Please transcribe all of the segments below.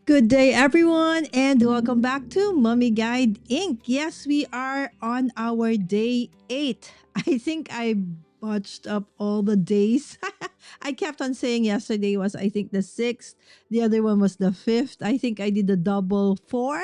Good day, everyone, and welcome back to Mummy Guide Inc. Yes, we are on our day 8. I think I botched up all the days. I kept on saying yesterday was, I think, the 6th. The other one was the 5th. I think I did the double 4.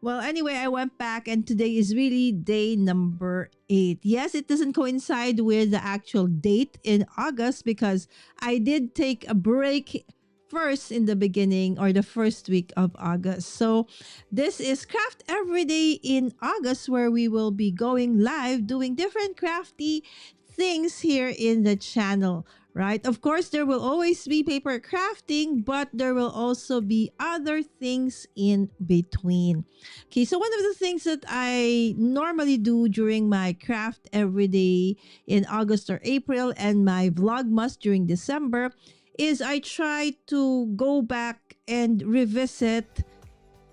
Well, anyway, I went back, and today is really day number 8. Yes, it doesn't coincide with the actual date in August because I did take a break first in the beginning or the first week of August. So this is Craft Every Day in August, where we will be going live doing different crafty things here in the channel. Right? Of course, there will always be paper crafting, but there will also be other things in between. Okay, so one of the things that I normally do during my craft every day in August or April and my Vlogmas during December is I try to go back and revisit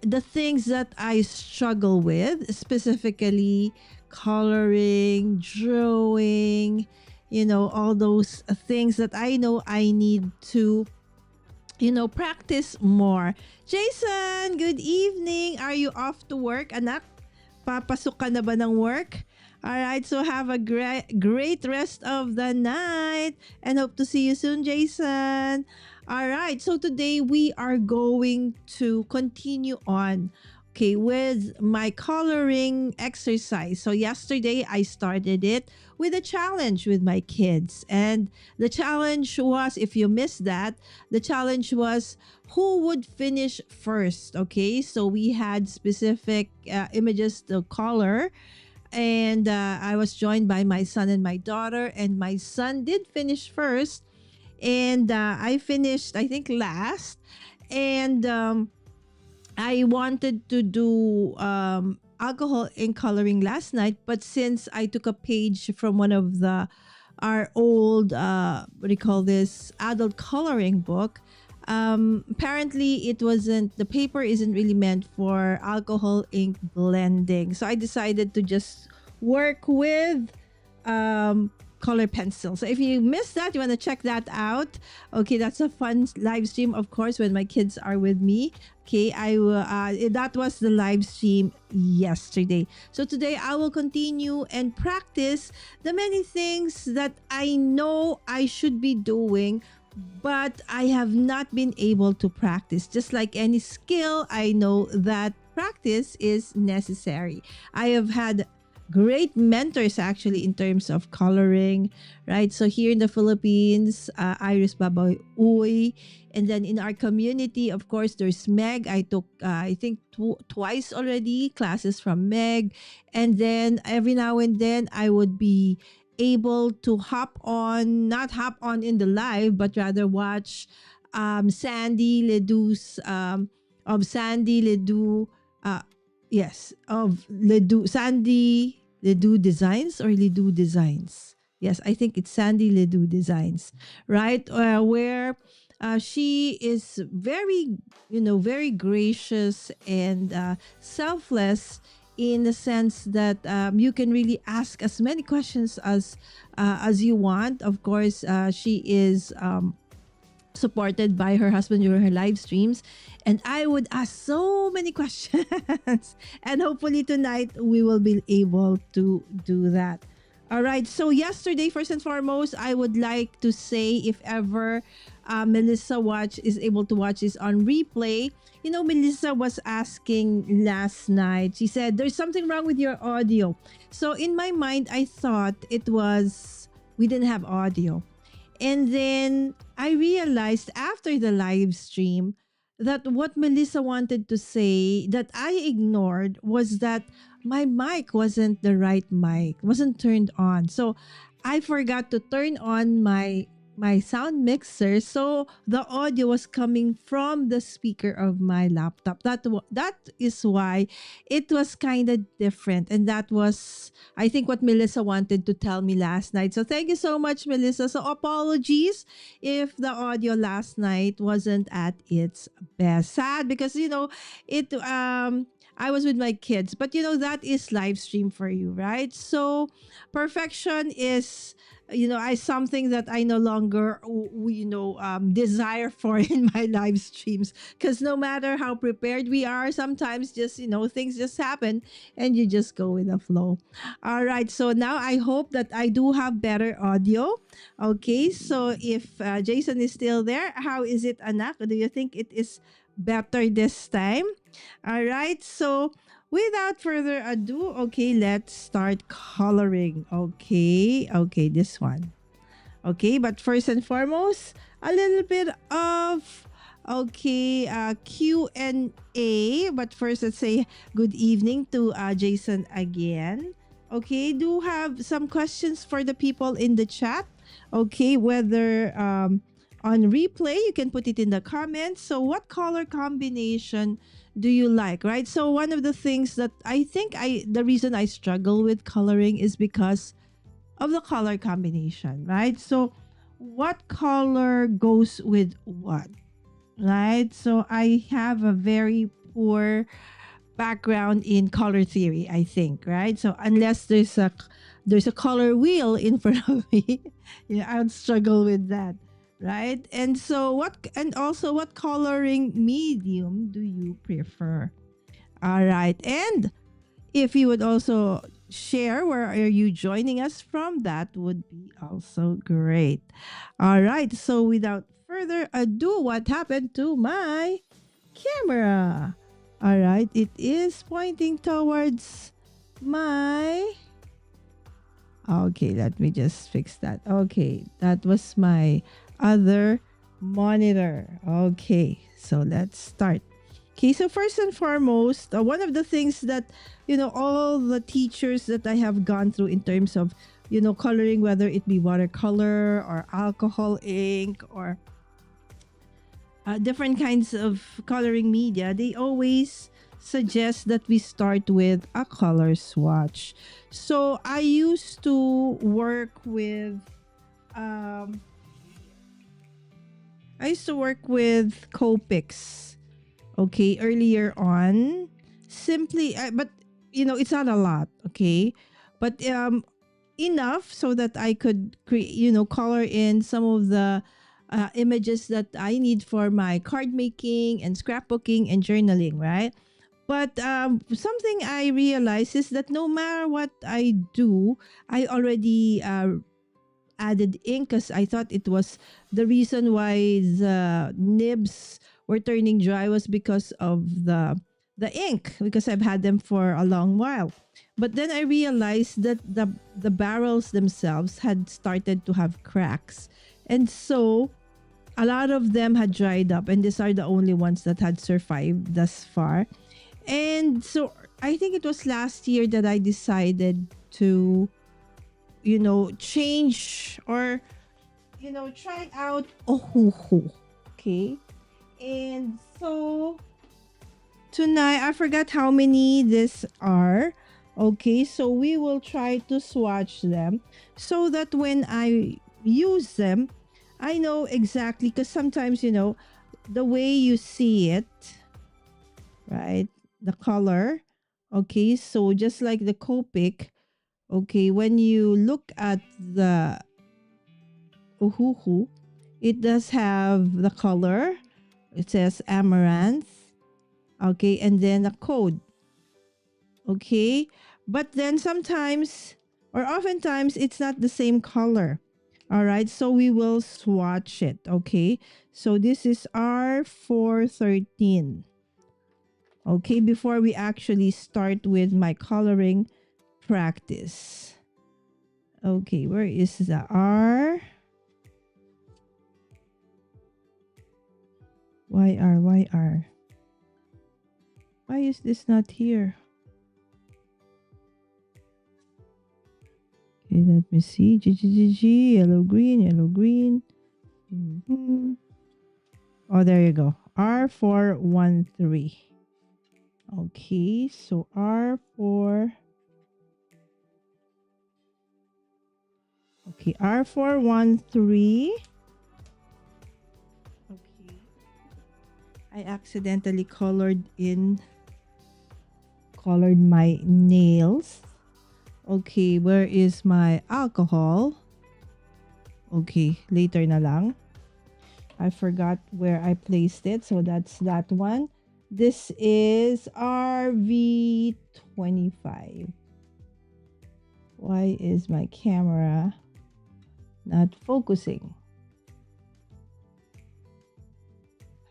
the things that I struggle with, specifically coloring, drawing, all those things that I know I need to, practice more. Jason, good evening. Are you off to work, anak? Papasok ka na ba ng work? All right, so have a great rest of the night and hope to see you soon, Jason. All right, so today we are going to continue on, okay, with my coloring exercise. So yesterday I started it with a challenge with my kids. And the challenge was, if you missed that, the challenge was who would finish first, okay? So we had specific images to color, and I was joined by my son and my daughter, and my son did finish first, and I finished, I think, last. And I wanted to do alcohol ink coloring last night, but since I took a page from one of the our old what do you call this, adult coloring book, apparently it wasn't, the paper isn't really meant for alcohol ink blending, so I decided to just work with color pencil. So if you missed that, you want to check that out, okay, that's a fun live stream, of course, when my kids are with me. Okay, I will that was the live stream yesterday. So today I will continue and practice the many things that I know I should be doing, but I have not been able to practice. Just like any skill, I know that practice is necessary. I have had great mentors actually in terms of coloring, right? So here in the Philippines, Iris Babaw Uy, and then in our community, of course, there's Meg. I took, I think, twice already classes from Meg, and then every now and then I would be able to not hop on in the live, but rather watch Sandy Ledu's of Sandy Ledu, yes, of Ledu, Sandy Ledu Designs or Ledu Designs. Yes, I think it's Sandy Ledu Designs, right? Where she is very, very gracious and selfless, in the sense that you can really ask as many questions as you want. Of course, she is supported by her husband during her live streams, and I would ask so many questions and hopefully tonight we will be able to do that. All right, so yesterday, first and foremost, I would like to say, if ever Melissa is able to watch this on replay, Melissa was asking last night, she said there's something wrong with your audio. So in my mind, I thought it was we didn't have audio. And then I realized after the live stream that what Melissa wanted to say that I ignored was that my mic wasn't the right mic, wasn't turned on. So I forgot to turn on my sound mixer, so the audio was coming from the speaker of my laptop. That is why it was kind of different, and that was, I think, what Melissa wanted to tell me last night. So thank you so much, Melissa. So apologies if the audio last night wasn't at its best. Sad because it I was with my kids, but that is live stream for you, right? So perfection is I something that I no longer desire for in my live streams, because no matter how prepared we are, sometimes just things just happen and you just go with the flow. All right, so now I hope that I do have better audio. Okay, so if Jason is still there, how is it, anak? Do you think it is better this time? All right, so without further ado, okay, let's start coloring. Okay, this one. Okay, but first and foremost, a little bit of Q&A. But first, let's say good evening to Jason again. Okay, do have some questions for the people in the chat. Okay, whether on replay, you can put it in the comments. So what color combination do you like, right? So one of the things that I think the reason I struggle with coloring is because of the color combination, right? So what color goes with what, right? So I have a very poor background in color theory, I think, right? So unless there's a color wheel in front of me, yeah, I would struggle with that, right? And so what coloring medium do you prefer? All right. And if you would also share where are you joining us from, that would be also great. All right. So without further ado, what happened to my camera? All right. It is pointing towards my. Okay, let me just fix that. Okay, that was my other monitor. Okay, so let's start. Okay, so first and foremost, one of the things that, all the teachers that I have gone through in terms of, coloring, whether it be watercolor or alcohol ink or different kinds of coloring media, they always suggest that we start with a color swatch. So I used to work with um Copics, okay, earlier on. Simply but it's not a lot, okay? But enough so that I could create, color in some of the images that I need for my card making and scrapbooking and journaling, right? But something I realized is that no matter what I do, I already added ink because I thought it was the reason why the nibs were turning dry was because of the ink, because I've had them for a long while. But then I realized that the barrels themselves had started to have cracks. And so a lot of them had dried up, and these are the only ones that had survived thus far. And so I think it was last year that I decided to, change or, try out Ohuhu. Okay. And so tonight, I forgot how many these are. Okay. So we will try to swatch them so that when I use them, I know exactly, because sometimes, the way you see it, right? The color. Okay, so just like the Copic, okay, when you look at the Ohuhu, it does have the color. It says amaranth. Okay, and then a code. Okay, but then sometimes or oftentimes it's not the same color. All right, so we will swatch it. Okay, so this is R413. Okay, before we actually start with my coloring practice. Okay, where is the R? YR? Why is this not here? Okay, let me see. G, yellow, green. Mm-hmm. Oh, there you go. R413. Okay, so R4. Okay, R413. Okay. I accidentally colored my nails. Okay, where is my alcohol? Okay, later na lang. I forgot where I placed it. So that's that one. This is RV25. Why is my camera not focusing?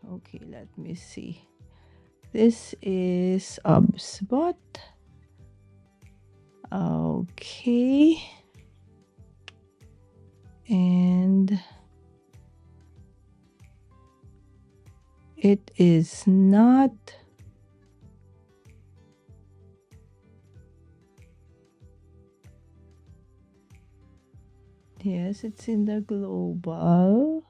Okay, let me see. This is Spot. Okay. And it is not. Yes, it's in the global.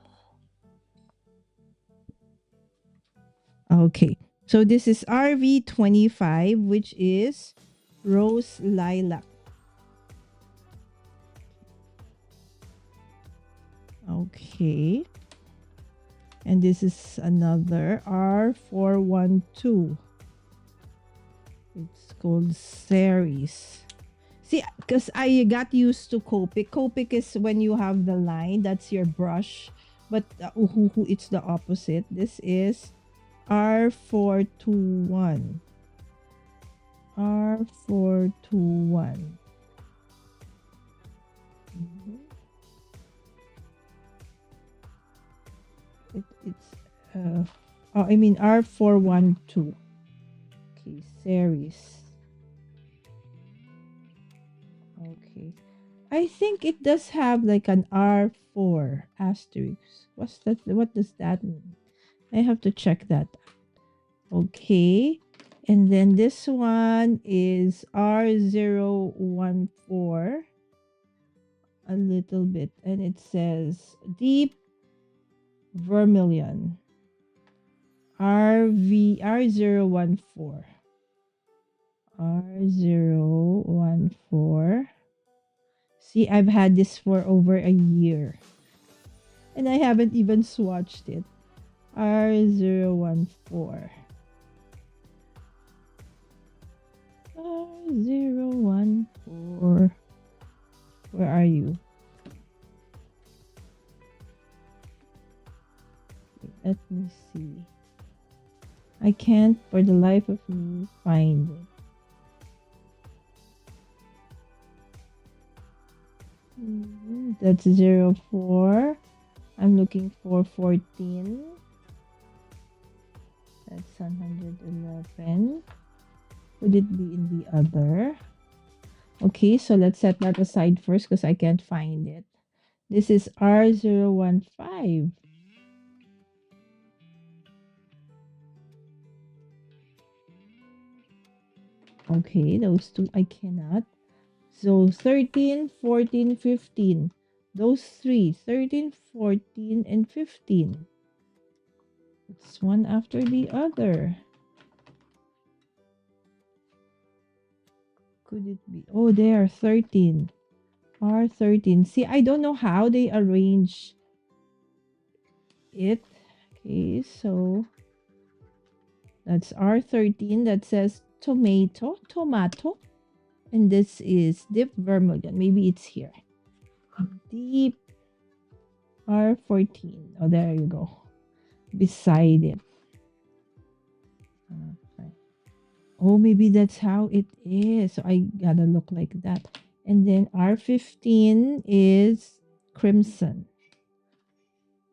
Okay. So this is RV25, which is Rose Lilac. Okay. And this is another R412. It's called Ceres. See, because I got used to Copic. Copic is when you have the line, that's your brush. But Ohuhu, it's the opposite. This is R421. R421. Mm-hmm. I mean R412. Okay, series. Okay. I think it does have like an R4 asterisk. What's that? What does that mean? I have to check that. Okay. And then this one is R014. A little bit. And it says deep vermilion. R014. R014. See, I've had this for over a year. And I haven't even swatched it. R014. R014. Where are you? Let me see. I can't for the life of me find it. That's 04. I'm looking for 14. That's 111. Would it be in the other? Okay, so let's set that aside first because I can't find it. This is R015. Okay, those two I cannot. So 13, 14, 15. Those three, 13, 14, and 15. It's one after the other. Could it be? Oh, there, 13. R13. See, I don't know how they arrange it. Okay, so that's R13. That says tomato. And this is deep vermilion. Maybe it's here. Deep R14. Oh, there you go. Beside it. Okay. Oh, maybe that's how it is. So I gotta look like that. And then R15 is crimson.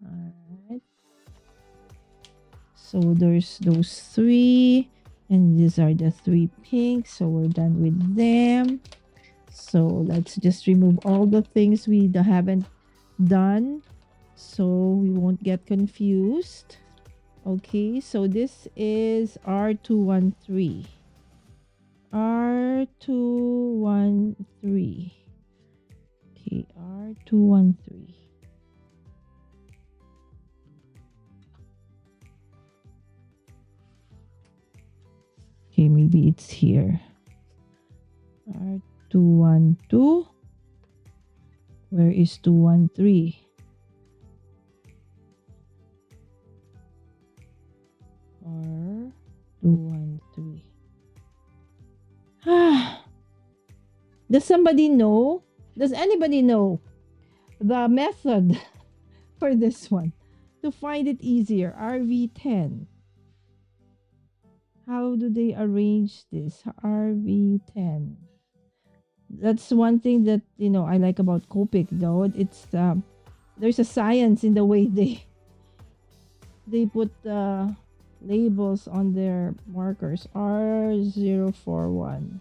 All right. So there's those three. And these are the three pinks. So we're done with them. So let's just remove all the things we haven't done so we won't get confused. Okay, so this is R213. R213. Okay, R213. Okay, maybe it's here. R212. Where is 213? R213. Does somebody know? Does anybody know the method for this one to find it easier. RV10. How do they arrange this? RV10. That's one thing that I like about Copic though. It's there's a science in the way they put the labels on their markers. R041,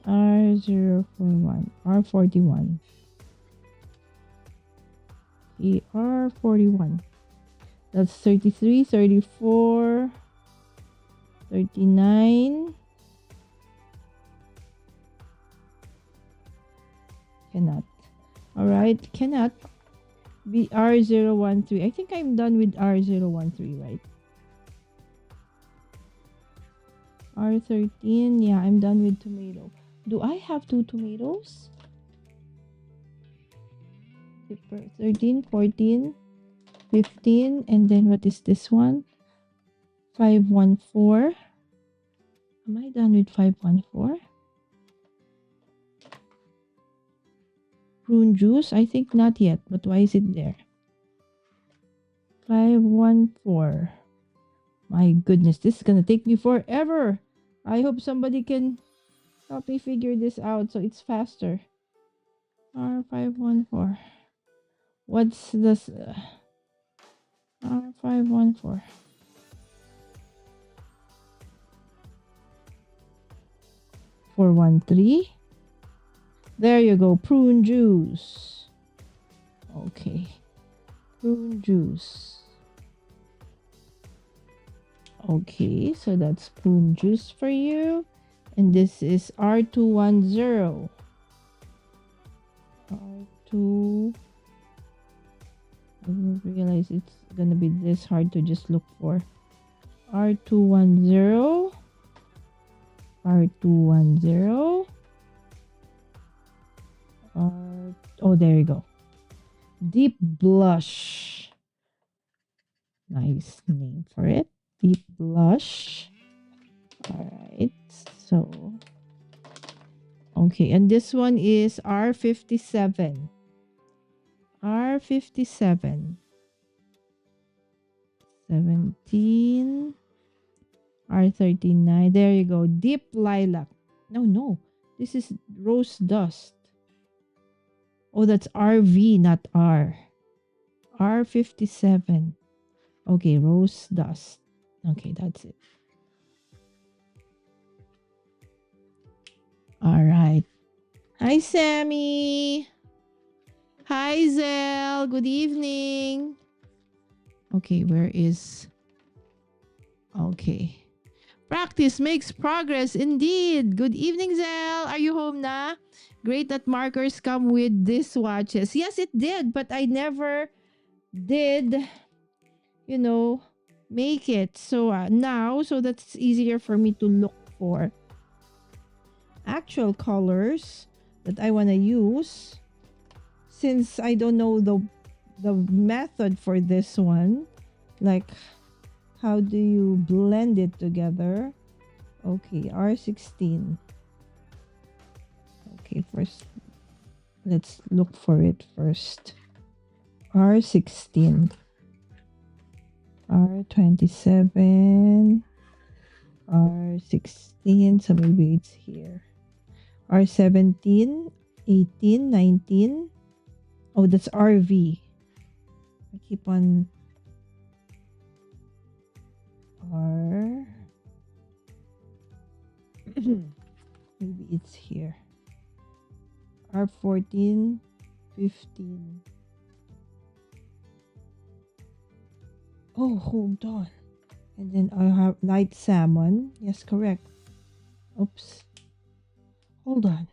R041, R41, R41. That's 33, 34, 39. Cannot. All right, cannot be R013. I think I'm done with R013, right? R13. Yeah, I'm done with tomato. Do I have 2 tomatoes? 13, 14, 15, and then what is this one? 514. Am I done with 514? Prune juice? I think not yet, but why is it there? 514. My goodness, this is gonna take me forever. I hope somebody can help me figure this out so it's faster. R514. What's this? R514. 413. There you go. Prune juice. Okay. Prune juice. Okay, so that's prune juice for you. And this is R210. R2. I didn't realize it's gonna be this hard to just look for. R210. R210. Oh, there you go. Deep blush. Nice name for it. Deep blush. Alright. So. Okay. And this one is R57. R57. 17. R39. There you go. Deep lilac. No. This is rose dust. Oh, that's RV, not R. R57. Okay, rose dust. Okay, that's it. All right. Hi, Sammy. Hi, Zell. Good evening. Okay, where is... Okay. Practice makes progress indeed. Good evening, Zell. Are you home na? Great that markers come with these swatches. Yes, it did, but I never did, make it. So now, so that's easier for me to look for actual colors that I want to use. Since I don't know the method for this one, like how do you blend it together? Okay, R16. Okay, first let's look for it first. R16, R27, R16, so maybe it's here. R17, 18, 19. Oh, that's RV. I keep on R. Maybe it's here. R14, 15. Oh, hold on. And then I have light salmon. Yes, correct. Oops. Hold on.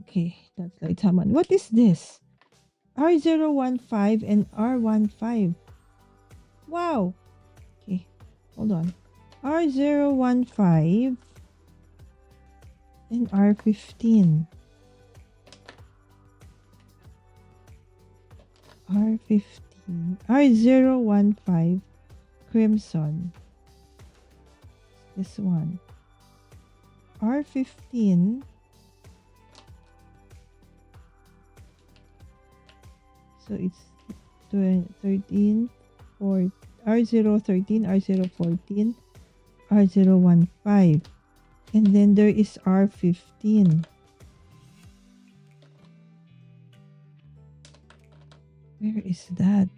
Okay, that's light salmon. What is this? R015 and R15. Wow. Okay, hold on. R015 and R15. R15. R015 crimson. This one. R15 So it's 13, 4, R013, R014, R015. And then there is R15. Where is that?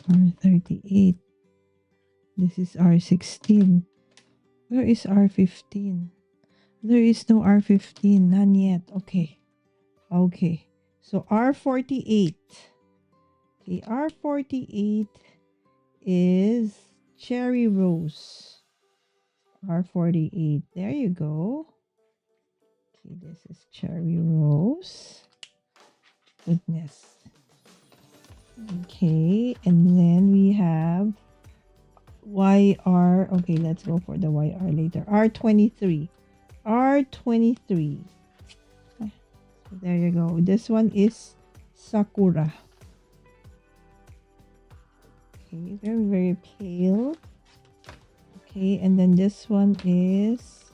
R38. This is R16. Where is R15? There is no R15. None yet. Okay. Okay. So R48. Okay, R48 is Cherry Rose. R48. There you go. Okay, this is Cherry Rose. Goodness. Okay, and then we have YR. Okay, let's go for the YR later. R23. R23. So there you go. This one is Sakura. Okay, very, very pale. Okay, and then this one is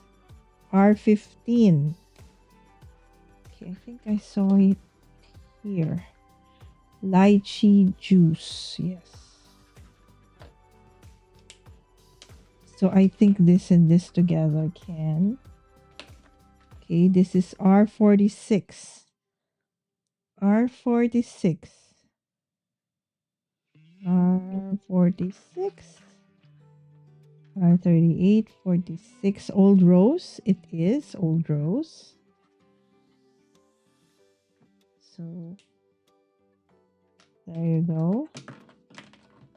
R15. Okay, I think I saw it here. Lychee juice. Yes. So I think this and this together can. Okay, this is R46. R46. R46. R38, 46. Old Rose. It is Old Rose. So there you go.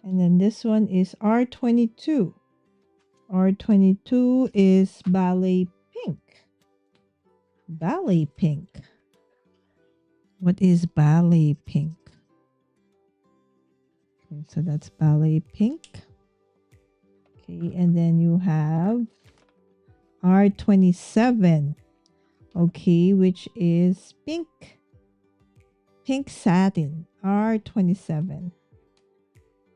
And then this one is R22. R22 is Ballet Pink. Ballet Pink. What is Ballet Pink? Okay, so that's Ballet Pink. Okay, and then you have R27. Okay, which is pink. Pink satin. R27.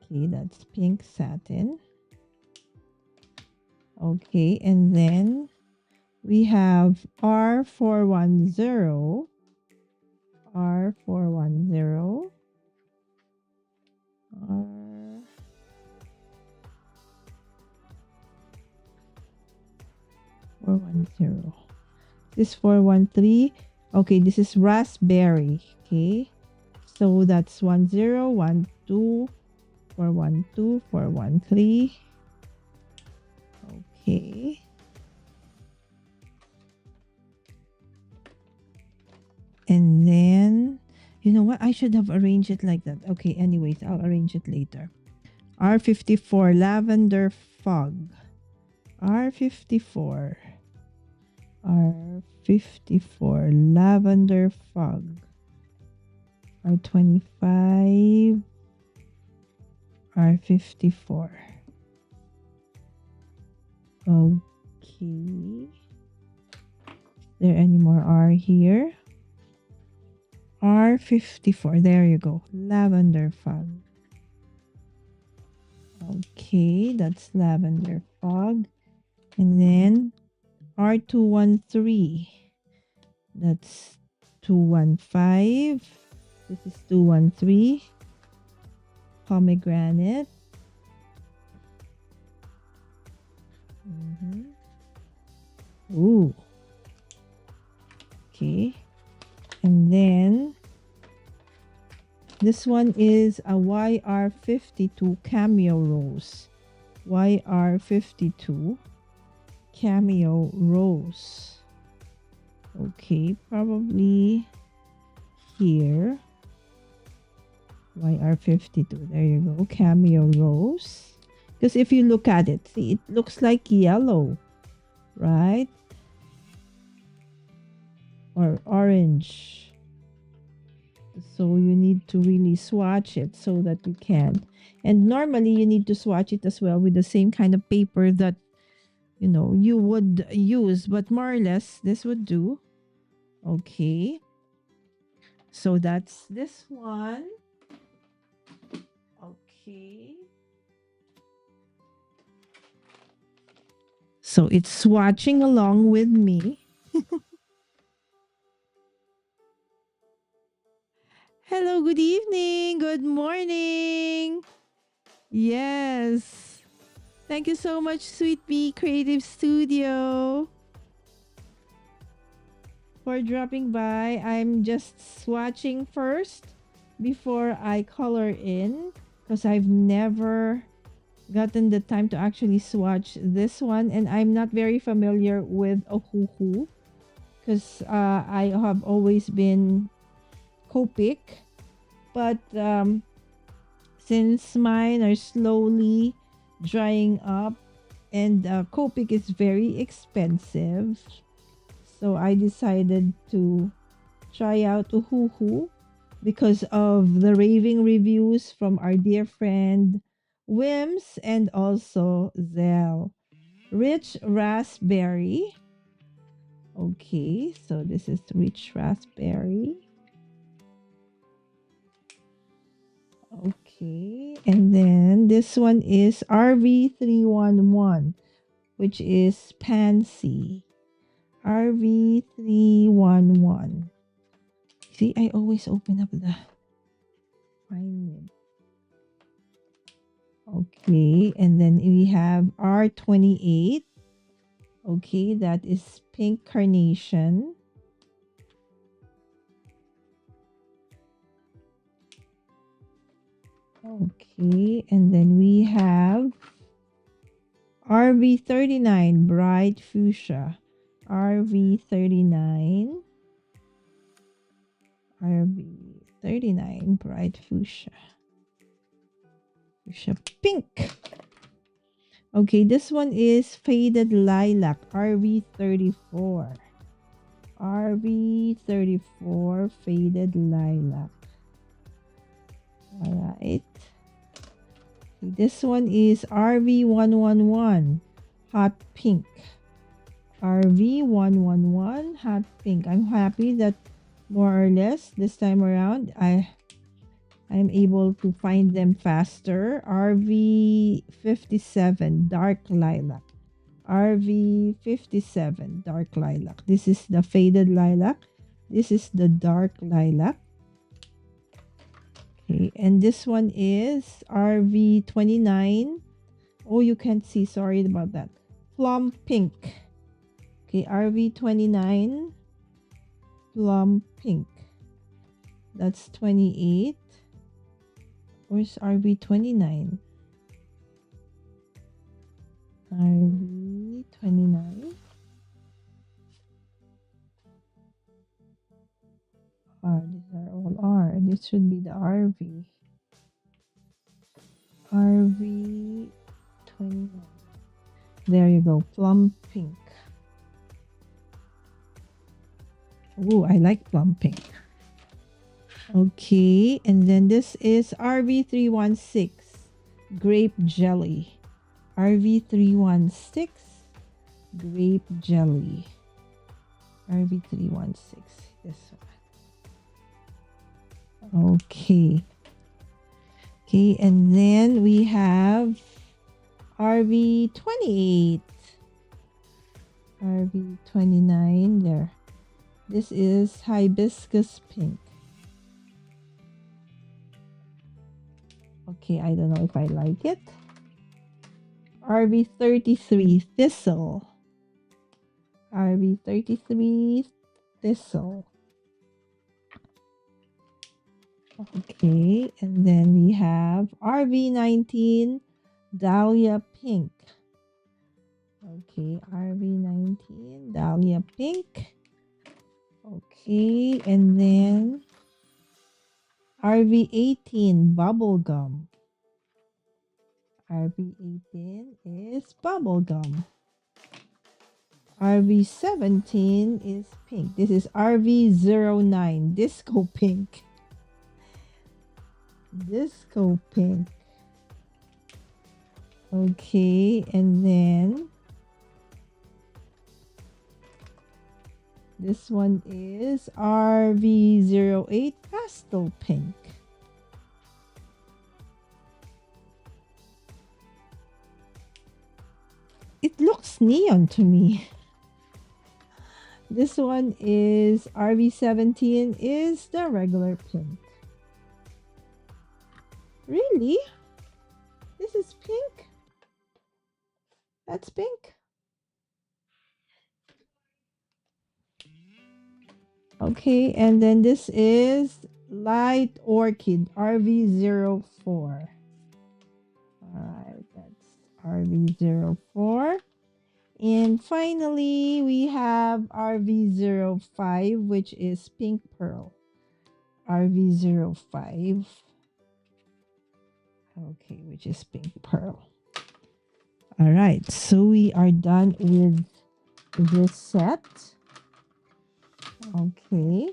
Okay, that's pink satin. Okay, and then we have R410. R410. R410. This 413. Okay, this is raspberry. Okay, so that's 10, 12, 412, 413. Okay. And then, you know what? I should have arranged it like that. Okay, anyways, I'll arrange it later. R54, Lavender Fog. R54. R54, Lavender Fog. R25. R54. Okay. There any more R here? R54. There you go. Lavender Fog. Okay, that's Lavender Fog. And then R213. That's 215. This is 213. Pomegranate. Ooh. Okay. And then this one is a YR52 Cameo Rose. YR52 Cameo Rose. Okay, probably here. YR52. There you go. Cameo Rose. Because if you look at it, see, it looks like yellow, right? Or orange. So you need to really swatch it so that you can. And normally you need to swatch it as well with the same kind of paper that, you know, you would use. But more or less, this would do. Okay. So that's this one. Okay. So it's swatching along with me. Hello, good evening, good morning. Yes. Thank you so much, Sweet Bee Creative Studio, for dropping by. I'm just swatching first before I color in because I've never gotten the time to actually swatch this one, and I'm not very familiar with Ohuhu because I have always been Copic, but since mine are slowly drying up and Copic is very expensive, so I decided to try out Ohuhu because of the raving reviews from our dear friend Wims and also Zell. Rich raspberry. Okay, so this is rich raspberry. Okay, and then this one is RV311, which is Pansy. RV311. See, I always open up the fine nib. Okay, and then we have R28. Okay, that is pink carnation. Okay, and then we have RV39 bright fuchsia. RV39. RV39 bright fuchsia. Fuchsia pink. Okay, this one is faded lilac. RV34. RV34 faded lilac. Alright. This one is RV111 hot pink. RV111 hot pink. I'm happy that more or less this time around I'm able to find them faster. RV57 dark lilac. RV57 dark lilac. This is the faded lilac. This is the dark lilac. Okay, and this one is RV29. Oh, you can't see. Sorry about that. Plum pink. Okay, RV29 plum pink. That's 28. Where's RV29? RV29. These are all R. This should be the RV. RV29. There you go. Plum pink. Ooh, I like plum pink. Okay, and then this is RV316 grape jelly. RV316 grape jelly. RV316. This one. Okay. Okay, and then we have RV28. RV29 there. This is hibiscus pink. Okay, I don't know if I like it. RV33 thistle. RV33 thistle. Okay, and then we have RV19 dahlia pink. Okay, RV19 dahlia pink. Okay, and then RV18 bubblegum. RV18 is bubblegum. RV17 is pink. This is RV09 disco pink. Disco pink. Okay, and then this one is RV08 pastel pink. It looks neon to me. This one is RV17 is the regular pink. Really? This is pink? That's pink? Okay, and then this is Light Orchid RV04. Alright, that's RV04. And finally, we have RV05, which is Pink Pearl. RV05. Okay, which is Pink Pearl. All right, so we are done with this set. Okay.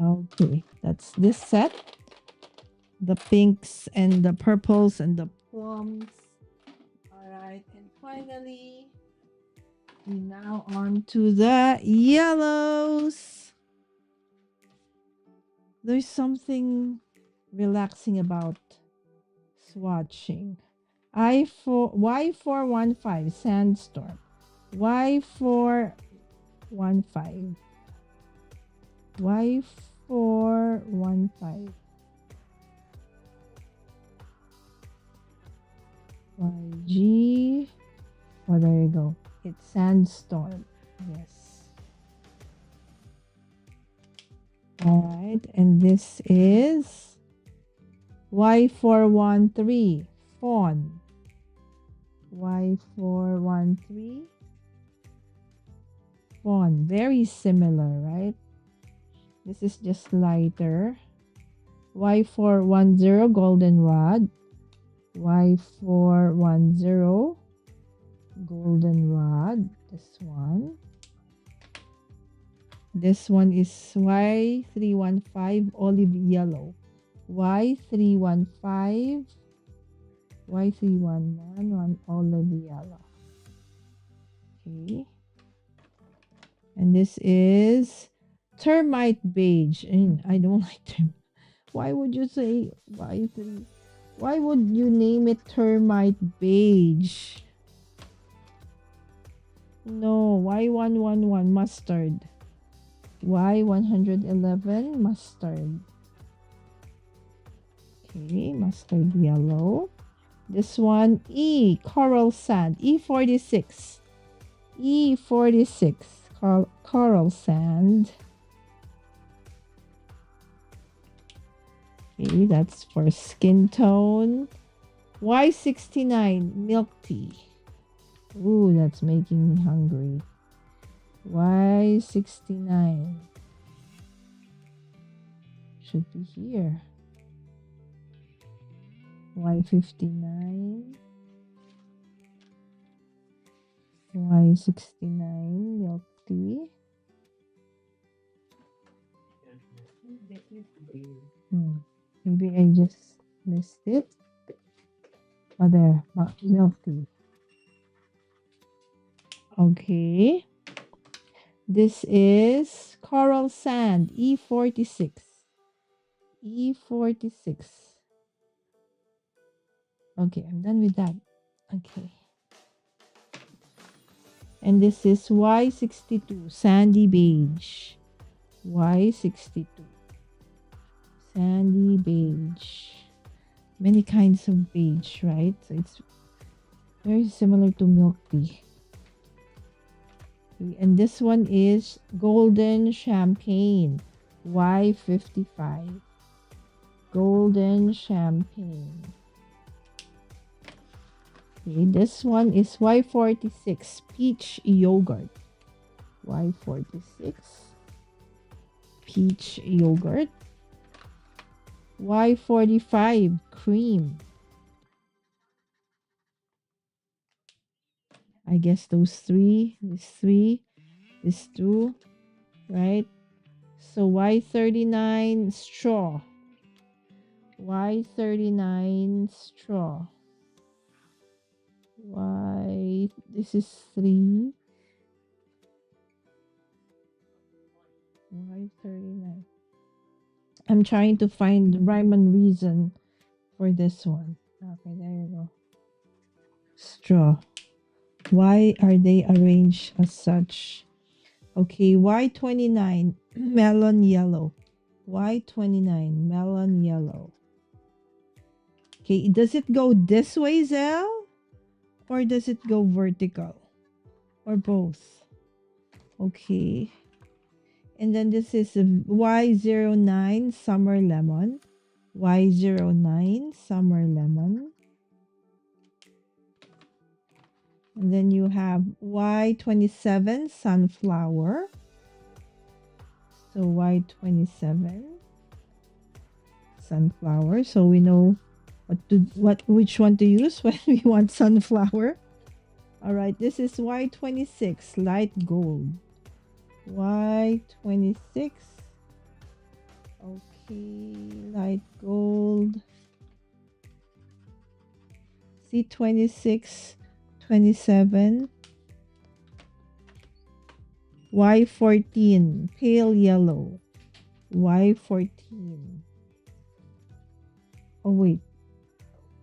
Okay, that's this set. The pinks and the purples and the plums. All right, and finally, we now on to the yellows. There's something relaxing about swatching. Y415 Sandstorm. Y415. Y415. YG. Oh, there you go. It's Sandstorm. Yes. All right. And this is Y413 Fawn. Y413 Fawn. Very similar, right? This is just lighter. Y410 Goldenrod. Y410 Goldenrod. This one. This one is Y315 Olive Yellow. Y315 Y311 Olive Yellow. Okay. And this is Termite Beige. And I don't like termite. Why would you say Y3? Why would you name it Termite Beige? No, Y111 Mustard. Y111 Mustard. Okay, mustard yellow. This one, Coral Sand. E46. E46. Coral Sand. Okay, that's for skin tone. Y69 Milk Tea. Ooh, that's making me hungry. Y69. Should be here. Y59. Y69 Milk Tea. Maybe I just missed it. Oh, there. Milk Tea. Okay. This is Coral Sand, E46. E46. Okay, I'm done with that. Okay. And this is Y62, Sandy Beige. Y62. Sandy Beige. Many kinds of beige, right? So it's very similar to milk tea. And this one is Golden Champagne. Y55. Golden Champagne. Okay, this one is Y46. Peach Yogurt. Y46. Peach Yogurt. Y45. Cream. I guess those three, this two, right? So Y39 straw. Y39 straw. This is 3. Y39. I'm trying to find rhyme and reason for this one. Okay, there you go. Straw. Why are they arranged as such? Okay, Y29, melon yellow. Y29, melon yellow. Okay, does it go this way, Zell? Or does it go vertical? Or both? Okay. And then this is Y09, summer lemon. Y09, summer lemon. And then you have Y27, sunflower. So Y27, sunflower. So we know which one to use when we want sunflower. All right, this is Y26, light gold. Y26. Okay, light gold. C26, 27. Y14, pale yellow. Y14. Oh, wait.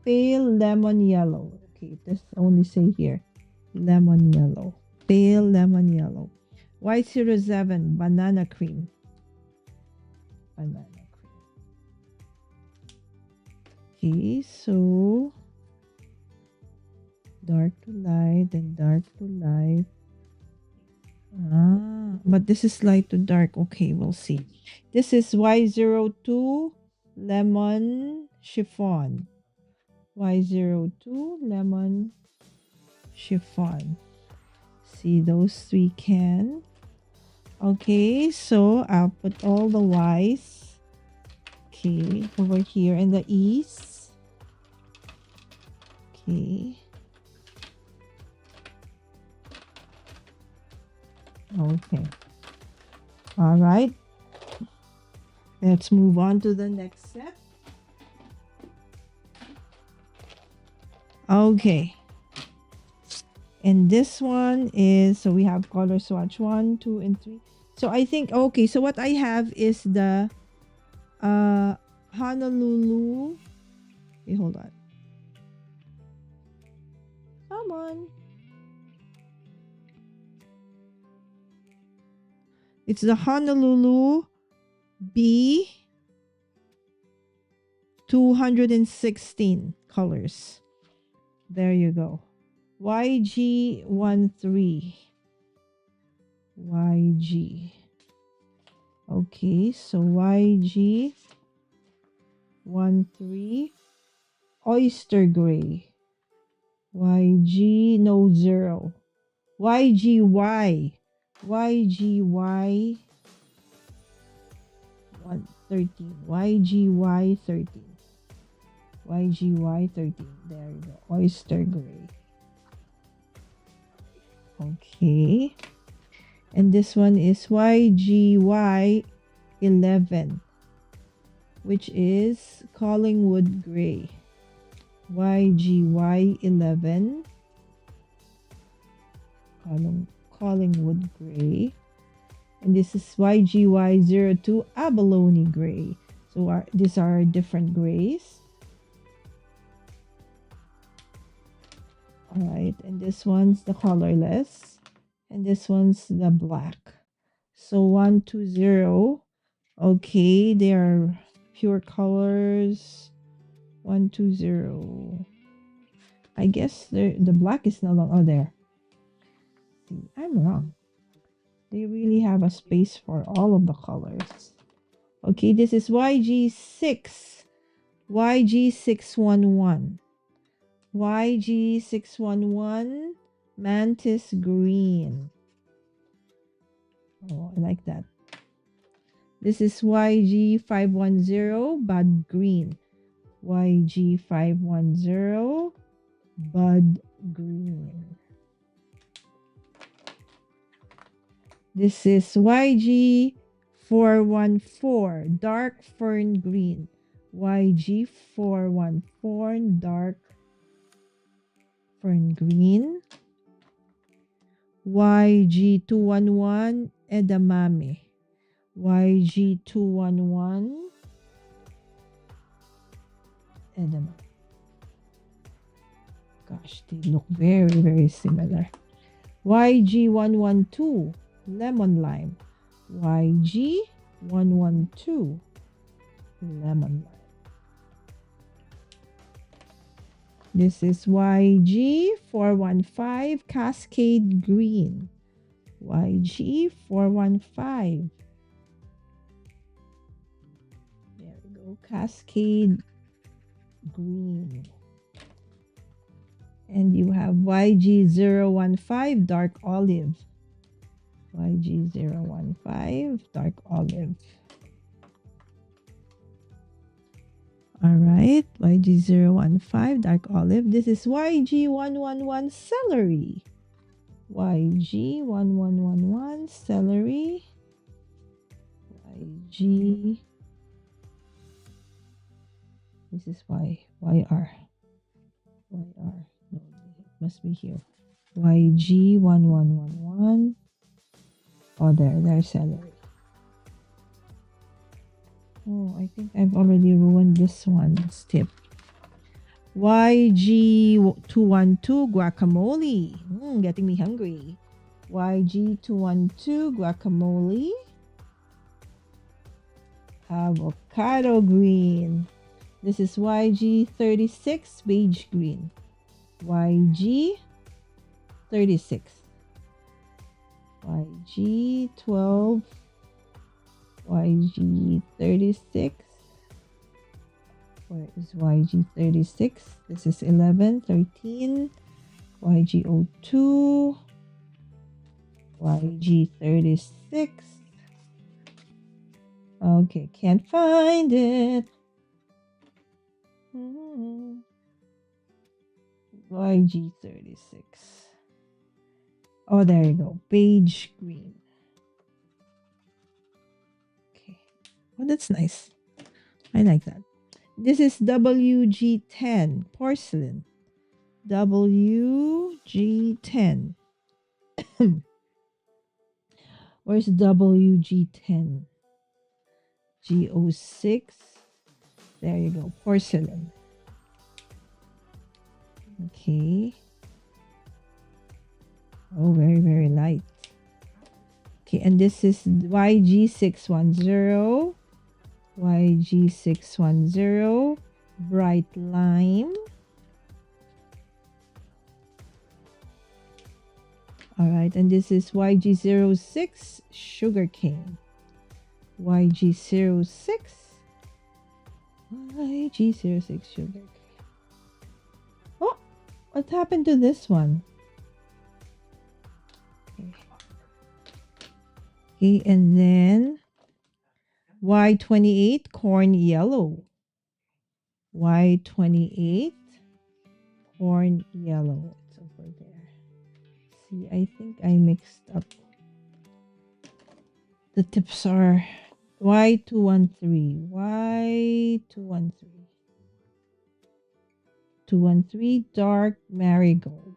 Pale lemon yellow. Okay, this only say here. Lemon yellow. Pale lemon yellow. Y07, banana cream. Banana cream. Okay, so dark to light and dark to light. But this is light to dark. Okay, we'll see. This is Y02, lemon chiffon. Y02, lemon chiffon. See, those three can. Okay, so I'll put all the Y's. Okay, over here and the E's. Okay. Okay. All right. Let's move on to the next step. Okay. And this one is, so we have color swatch 1, 2, and 3. So I think, okay, so what I have is the Honolulu. Hey, hold on. Come on. It's the Honolulu B 216 colors. There you go. YG13. YG. Okay, so YG13. Oyster gray. YG, no, 0. YGY. YGY 13. YGY 13. YGY 13. There you go. Oyster gray. Okay. And this one is YGY 11, which is Collingwood gray. YGY 11. Collingwood gray. And this is YGY 02, abalone gray. So these are different grays. All right, and this one's the colorless, and this one's the black. So 120. Okay, they are pure colors. 120. I guess the black is no longer. Oh, there. See, I'm wrong. They really have a space for all of the colors. Okay, this is YG6. YG611. YG611 mantis green. Oh, I like that. This is YG510 bud green. YG510 bud green. This is YG414 dark fern green. YG414 dark fern green. YG211 edamame. YG211 edema. Gosh, they look very, very similar. YG112, lemon lime. YG112, lemon lime. This is YG415, cascade green. YG415. There we go, cascade green. And you have YG015, dark olive. YG015, dark olive. All right, YG015, dark olive. This is YG111, celery. YG1111, celery. YG. This is YR. YR. No, it must be here. YG1111. Oh, there's celery. Oh, I think I've already ruined this one. Tip. YG212, guacamole. Getting me hungry. YG212, guacamole. Avocado green. This is YG36, beige green. YG36. YG12. YG36. Where is YG36? This is 11, 13. YG02. YG36. Okay, can't find it. YG36. Oh, there you go. Beige green. Okay. Oh, that's nice. I like that. This is WG10, porcelain. WG10. Where's WG10? G06. There you go, porcelain. Okay. Oh, very, very light. Okay, and this is YG610. YG610, bright lime. All right, and this is YG06, sugarcane. YG06. YG06, sugarcane. Oh, what happened to this one? Okay, and then Y28, corn yellow. Y28, corn yellow. It's over there. See, I think I mixed up. The tips are Y213. Y213. 213, dark marigold.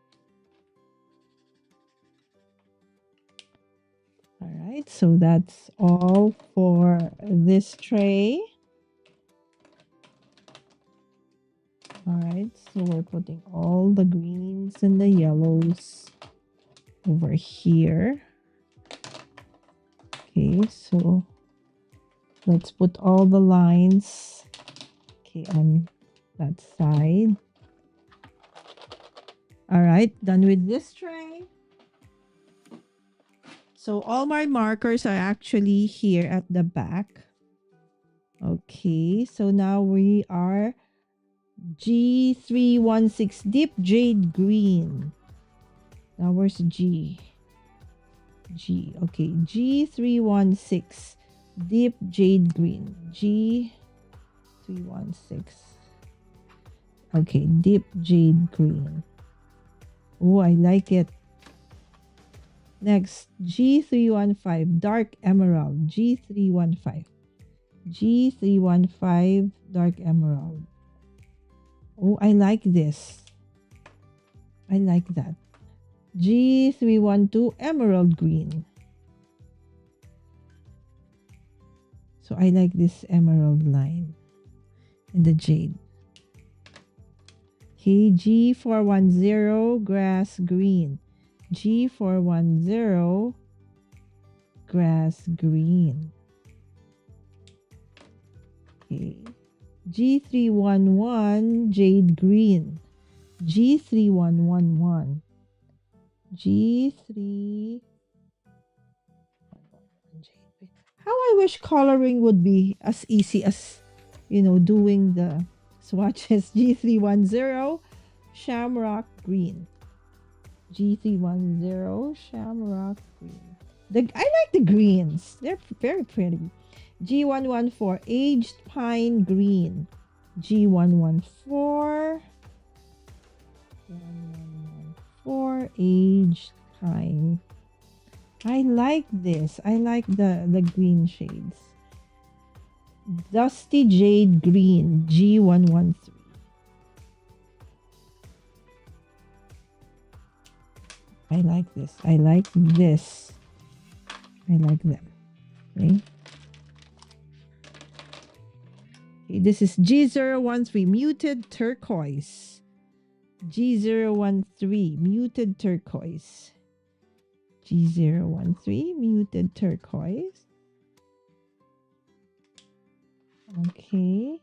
All right, so that's all for this tray. All right, so we're putting all the greens and the yellows over here. Okay, so let's put all the lines, okay, on that side. All right, done with this tray. So all my markers are actually here at the back. Okay, so now we are G316, deep jade green. Now where's G? G, okay, G316, deep jade green. G316. Okay, deep jade green. Oh, I like it. Next, G315, dark emerald. G315. G315, dark emerald. Oh, I like this. I like that. G312, emerald green. So I like this emerald line and the jade. Okay, G410 grass green. G410 grass green. Okay. G3111 jade green. G3111. G3. How I wish coloring would be as easy as, doing the swatches. G310 shamrock green. G310 shamrock green. I like the greens. They're very pretty. G114 aged pine green. G114 aged pine. I like this. I like the green shades. Dusty jade green. G113. I like this. I like this. I like them. Okay. Okay, this is G013 muted turquoise. G013 muted turquoise. G013 muted turquoise. Okay.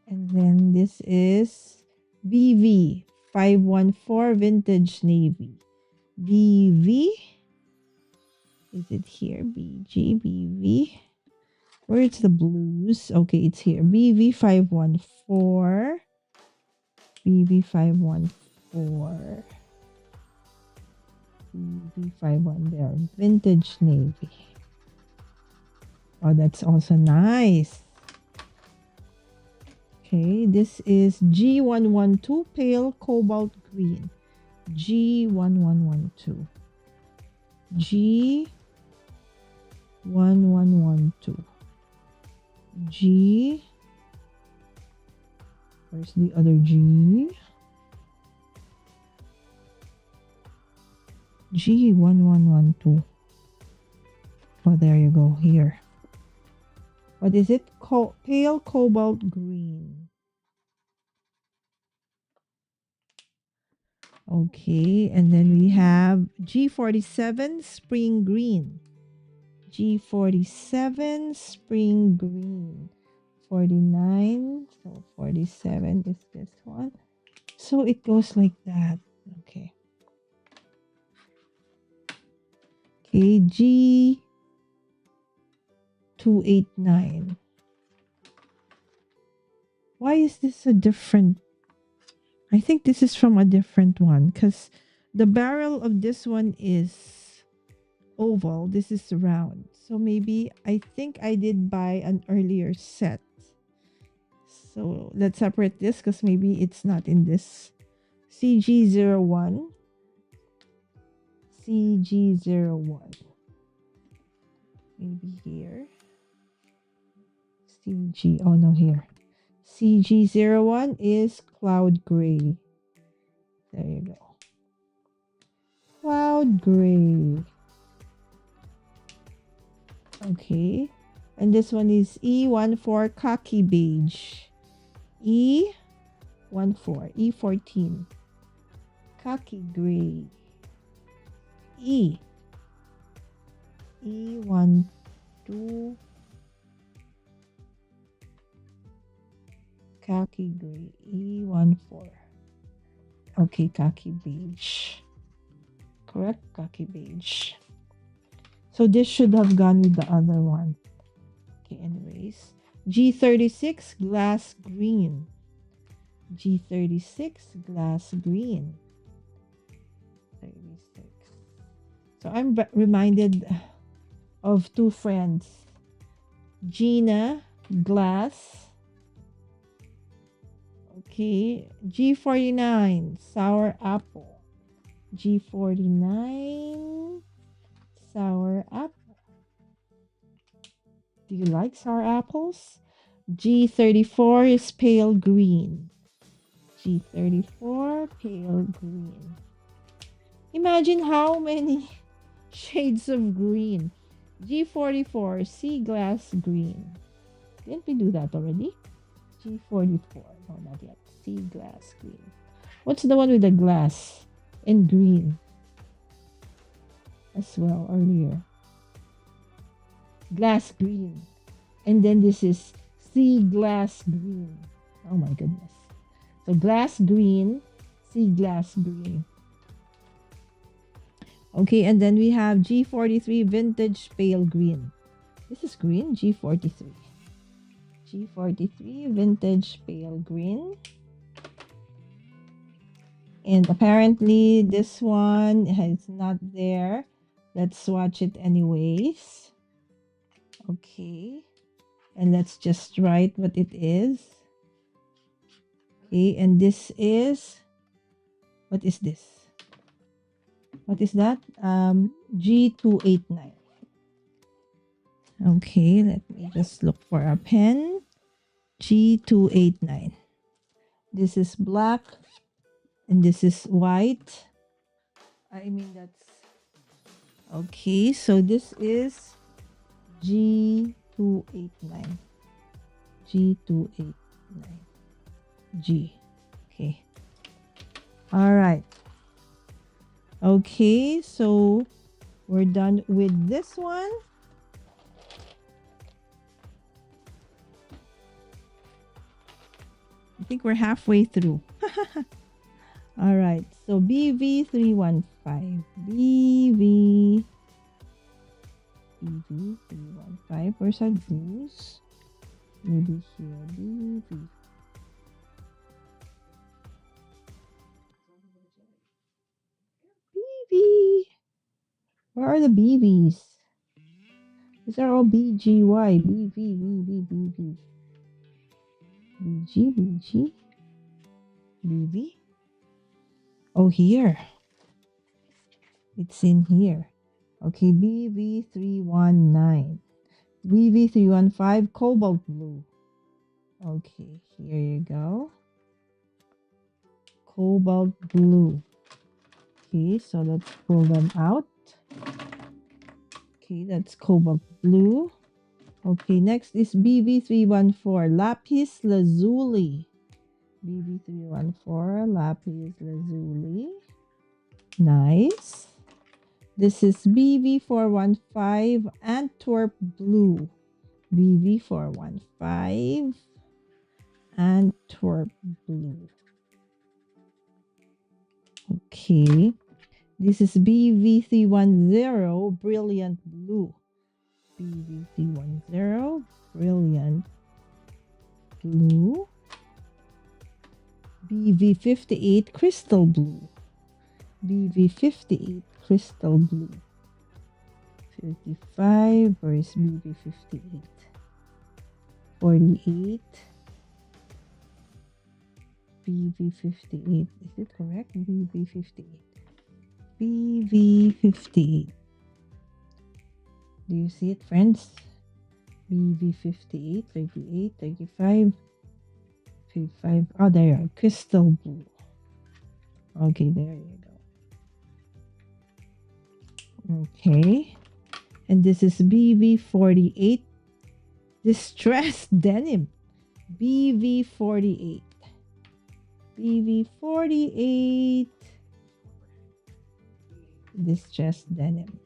And then this is BV 514 vintage navy. BV. Is it here? BV. Where's the blues? Okay, it's here. BV 514. BV 514. BV 51 there. Vintage navy. Oh, that's also nice. Okay, this is G112 pale cobalt green. G1112. G1112. G. Where's the other G? G1112. Oh, there you go. Here. What is it? Pale cobalt green. Okay, and then we have G47 spring green. G47 spring green. 49. So 47 is this one. So it goes like that. Okay. Okay, G289. Why is this a different? I think this is from a different one because the barrel of this one is oval. This is round. So maybe I think I did buy an earlier set. So let's separate this because maybe it's not in this. CG01. CG01. Maybe here. CG. Oh no, here. CG01 is cloud gray. There you go. Cloud gray. Okay. And this one is E14 khaki beige. E14. E14. Khaki gray. E12. Khaki gray. E14. Okay, khaki beige. Correct? Khaki beige. So this should have gone with the other one. Okay, anyways. G36 glass green. G36 glass green. 36. So I'm reminded of two friends. Gina glass. Okay, G49 sour apple. G49 sour apple. Do you like sour apples? G34 is pale green. G34 pale green. Imagine how many shades of green. G44 sea glass green. Didn't we do that already? G44. No, not yet. Sea glass green. What's the one with the glass and green as well earlier? Glass green. And then this is sea glass green. Oh my goodness. So glass green, sea glass green. Okay, and then we have G43 vintage pale green. This is green, G43. G43 vintage pale green. And apparently this one is not there. Let's swatch it anyways. Okay. And let's just write what it is. Okay, and this is, what is this? What is that? G289. Okay, let me just look for a pen. G289. This is black and this is white. I mean, that's okay. So this is G289. G289. G. Okay. All right. Okay, so we're done with this one. I think we're halfway through. All right, so BV315. BV315. Where's our blues? Maybe here. BV. BV. Where are the BVs? These are all BGY. BV, BV, BV. BG, BG. BV. Oh, here. It's in here. Okay, BV319. BV315 cobalt blue. Okay, here you go. Cobalt blue. Okay, so let's pull them out. Okay, that's cobalt blue. Okay, next is BV314 lapis lazuli. BV314 lapis lazuli. Nice. This is BV415 Antwerp blue. BV415 Antwerp blue. Okay. This is BV310 brilliant blue. BV310 brilliant blue. BV58 crystal blue. BV58 crystal blue. 55. Where is BV58? 48. BV58. Is it correct? BV58. BV58. Do you see it, friends? BV58, 38, 35, 55. Oh, there you are. Crystal blue. Okay, there you go. Okay. And this is BV48 distressed denim. BV48. BV48 distressed denim.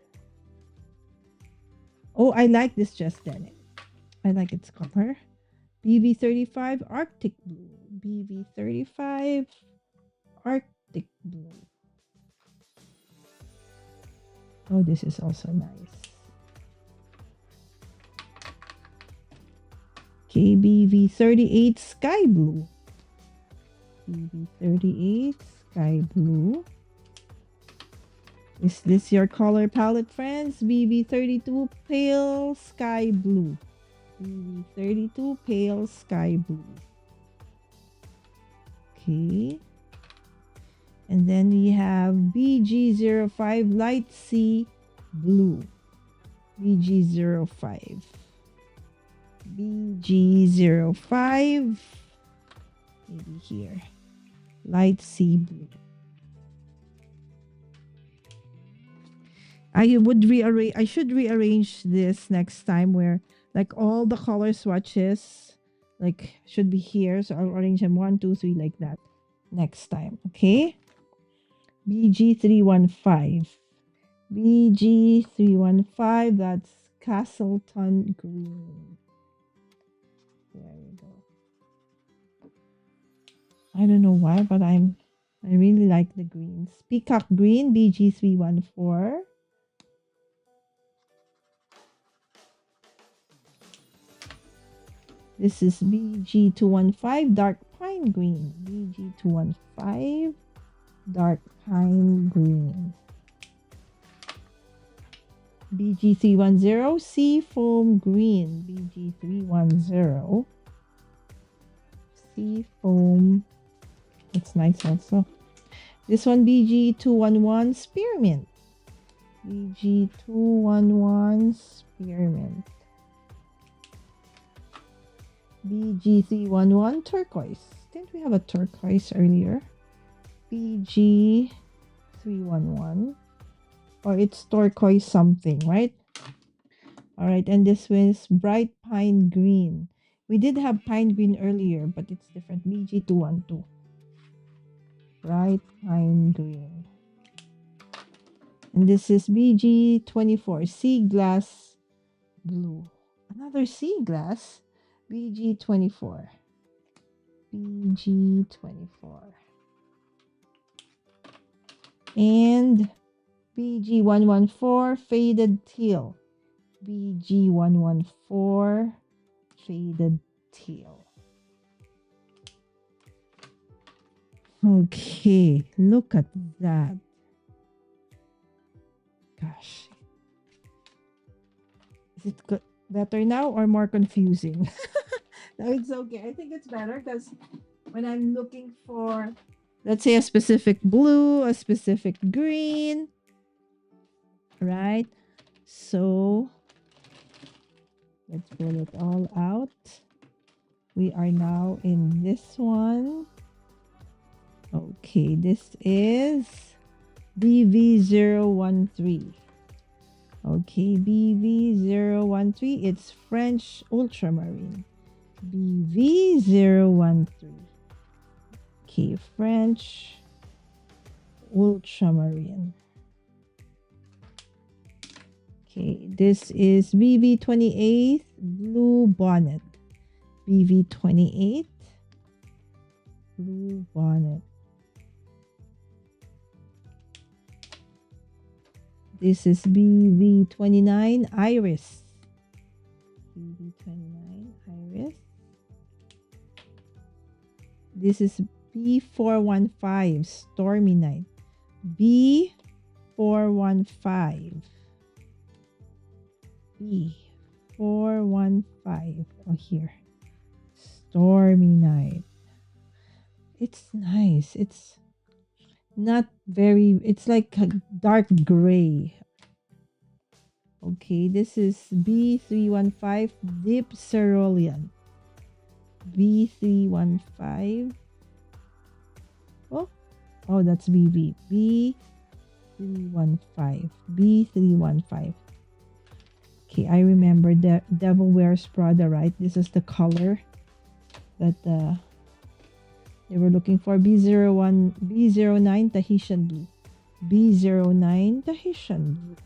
Oh, I like distressed denim. I like its color. BV35 Arctic blue. BV35 Arctic blue. Oh, this is also nice. KBV38 Sky Blue. BV38 Sky Blue. Is this your color palette, friends? BV32 Pale Sky Blue. BV32 Pale Sky Blue. Okay. And then we have BG05 Light Sea Blue. BG05. BG05. Maybe here. Light Sea Blue. I should rearrange this next time where like all the color swatches Like, should be here. So I'll arrange them 1, 2, 3 like that next time. Okay. BG315. BG315. That's Castleton Green. There you go. I don't know why, but I really like the greens. Peacock Green, BG314. This is BG215, Dark Pine Green. BG215, Dark Pine Green. BG310, Seafoam Green. BG310, Seafoam. It's nice also. This one, BG211, Spearmint. BG211, Spearmint. BG311, Turquoise. Didn't we have a turquoise earlier? BG311. Or it's turquoise something, right? All right, and this one is Bright Pine Green. We did have Pine Green earlier, but it's different. BG212. Bright Pine Green. And this is BG24, Sea Glass Blue. Another sea glass. BG24. BG24. And BG114, Faded Teal. BG114, Faded Teal. Okay, look at that. Gosh. Is it good? Better now or more confusing? No, it's okay. I think it's better because when I'm looking for, let's say, a specific blue, a specific green, right? So let's pull it all out. We are now in this one. Okay, this is BV013. Okay, BV013. It's French Ultramarine. BV013. Okay, French Ultramarine. Okay, this is BV28 Blue Bonnet. BV28 Blue Bonnet. This is BV29 Iris. BV29 Iris. This is B415 Stormy Night. B415. B415. Oh, here. Stormy Night. It's nice. It's not very, it's like a dark gray. Okay, this is B315 Deep Cerulean. B315. Oh, that's BB. B315. B315. Okay, I remember the Devil Wears Prada, right? This is the color that they were looking for. B09 Tahitian Blue. B09 Tahitian Blue.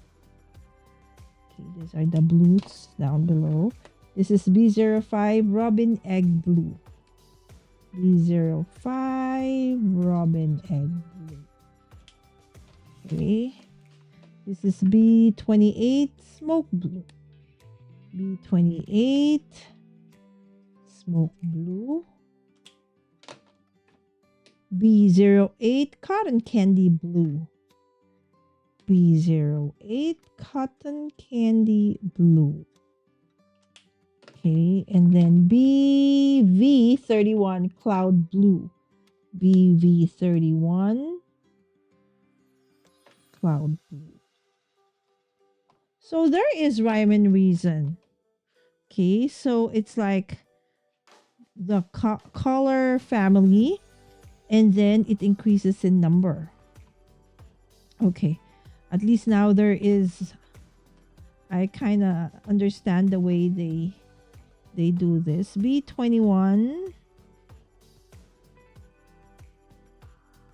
Okay, these are the blues down below. This is B05 Robin Egg Blue. B05 Robin Egg Blue. Okay. This is B28 Smoke Blue. B28 Smoke Blue. B08 Cotton Candy Blue. B08 Cotton Candy Blue. Okay, and then BV31 Cloud Blue. BV31 Cloud Blue. So there is rhyme and reason. Okay, so it's like the color family, and then it increases in number. Okay, at least now there is, I kind of understand the way they they do this. B21.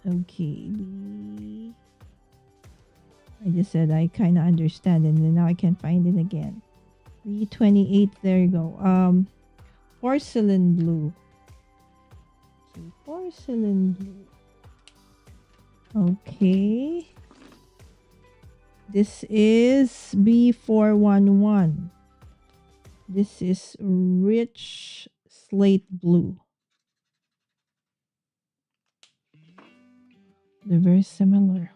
Okay. I just said I kind of understand, and then now I can find it again. B28. There you go. Porcelain blue. Okay, porcelain blue. Okay. This is B411. This is rich slate blue. They're very similar.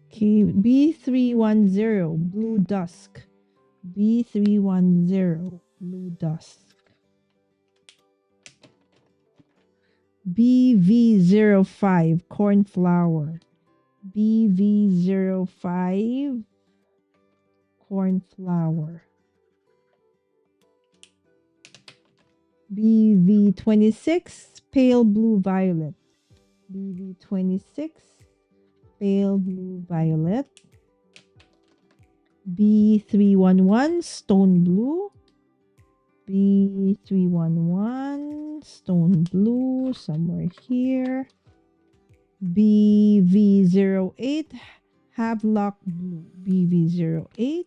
Okay, B310, blue dusk. B310, blue dusk. BV05, cornflower. BV05, cornflower. BV26, pale blue violet. BV26, pale blue violet. B311, stone blue. B311, stone blue, somewhere here. BV08, havelock blue. BV08.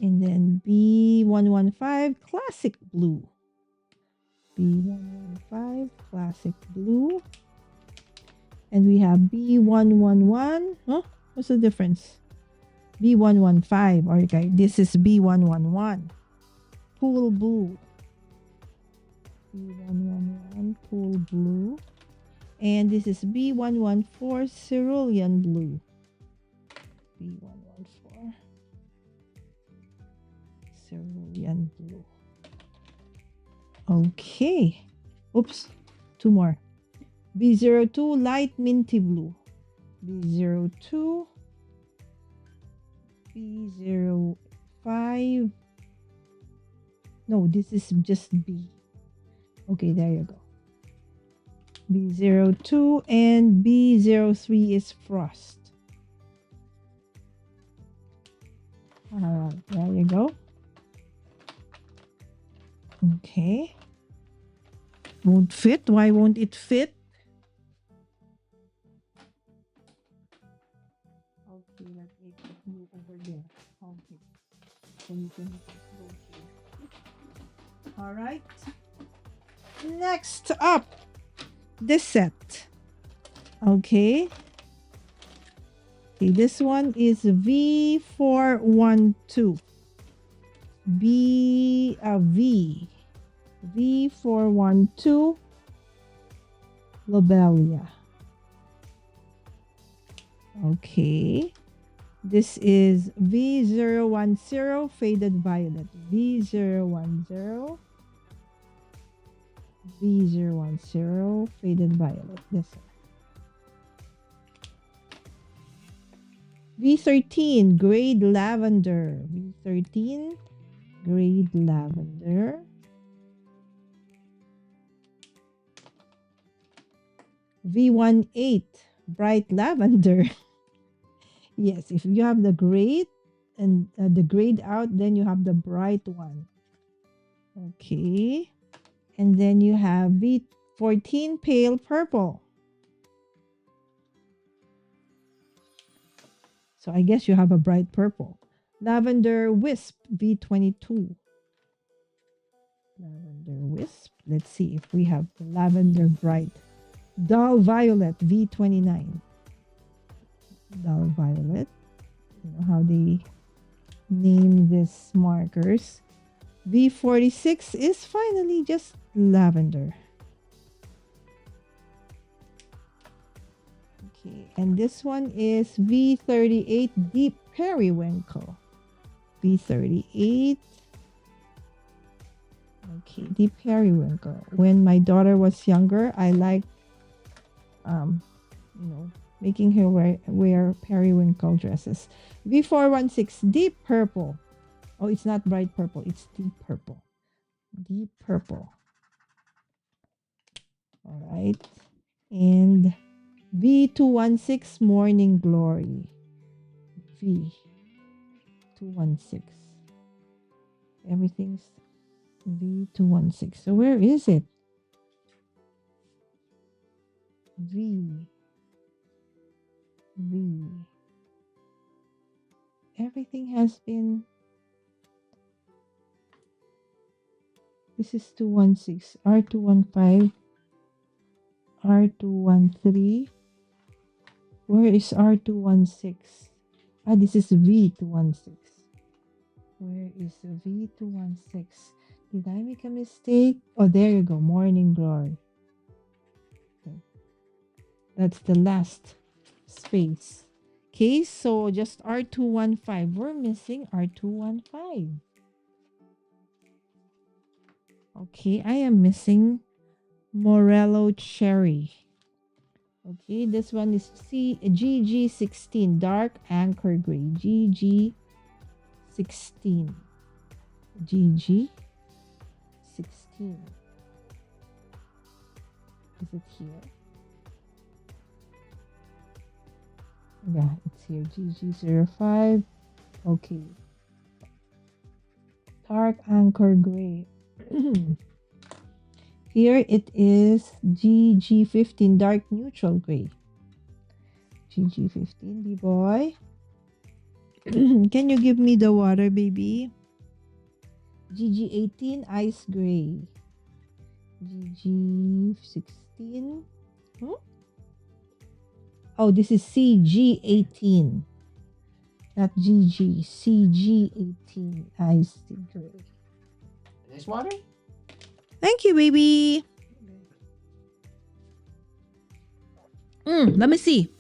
And then B115, classic blue. B115, classic blue. And we have B111. Huh? What's the difference? B115. Okay, this is B111. Pool blue. B111, pool blue. And this is B114, cerulean blue. B114. Cerulean blue. Okay. Oops. Two more. B02, light minty blue. B02. B05. No, this is just B. Okay, there you go. B02 and B03 is frost. Alright, there you go. Okay. Won't fit. Why won't it fit? Okay, let's make it blue over there. Okay. So you can go here. Alright. Next up, this set. Okay. Okay, this one is V412. V412 Lobelia. Okay. This is V010 faded violet. V010 faded violet. This one. V13 grade lavender. V13 grade lavender. V18 bright lavender. Yes, if you have the grade and the grade out, then you have the bright one. Okay. And then you have V14 pale purple. So I guess you have a bright purple. Lavender wisp V22. Lavender wisp. Let's see if we have lavender bright. Dull violet V29. Dull violet. You know how they name these markers. V46 is finally just lavender. Okay, and this one is V38 deep periwinkle. V38. Okay, deep periwinkle. When my daughter was younger, I liked, making her wear periwinkle dresses. V416 deep purple. Oh, it's not bright purple. It's deep purple. Deep purple. All right. And V216 morning glory. V. V216. Everything's V216. So where is it? V. Everything has been. This is 216. R215. R213. Where is R216? Ah, this is V216. Where is V216? Did I make a mistake? Oh, there you go. Morning Glory. Okay. That's the last space. Okay, so just R215. We're missing R215. Okay, I am missing Morello Cherry. Okay, this one is GG16 Dark Anchor Gray. GG16. GG16. Is it here? Yeah, it's here. GG05. Okay. Dark Anchor Gray. Here it is GG15 Dark Neutral Gray. GG15, B-boy. Can you give me the water, baby? GG18 Ice Gray. GG16. Oh, this is CG18. Not GG. CG18 Ice Gray. Nice water? Thank you, baby. Let me see.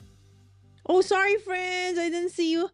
Oh, sorry, friends. I didn't see you.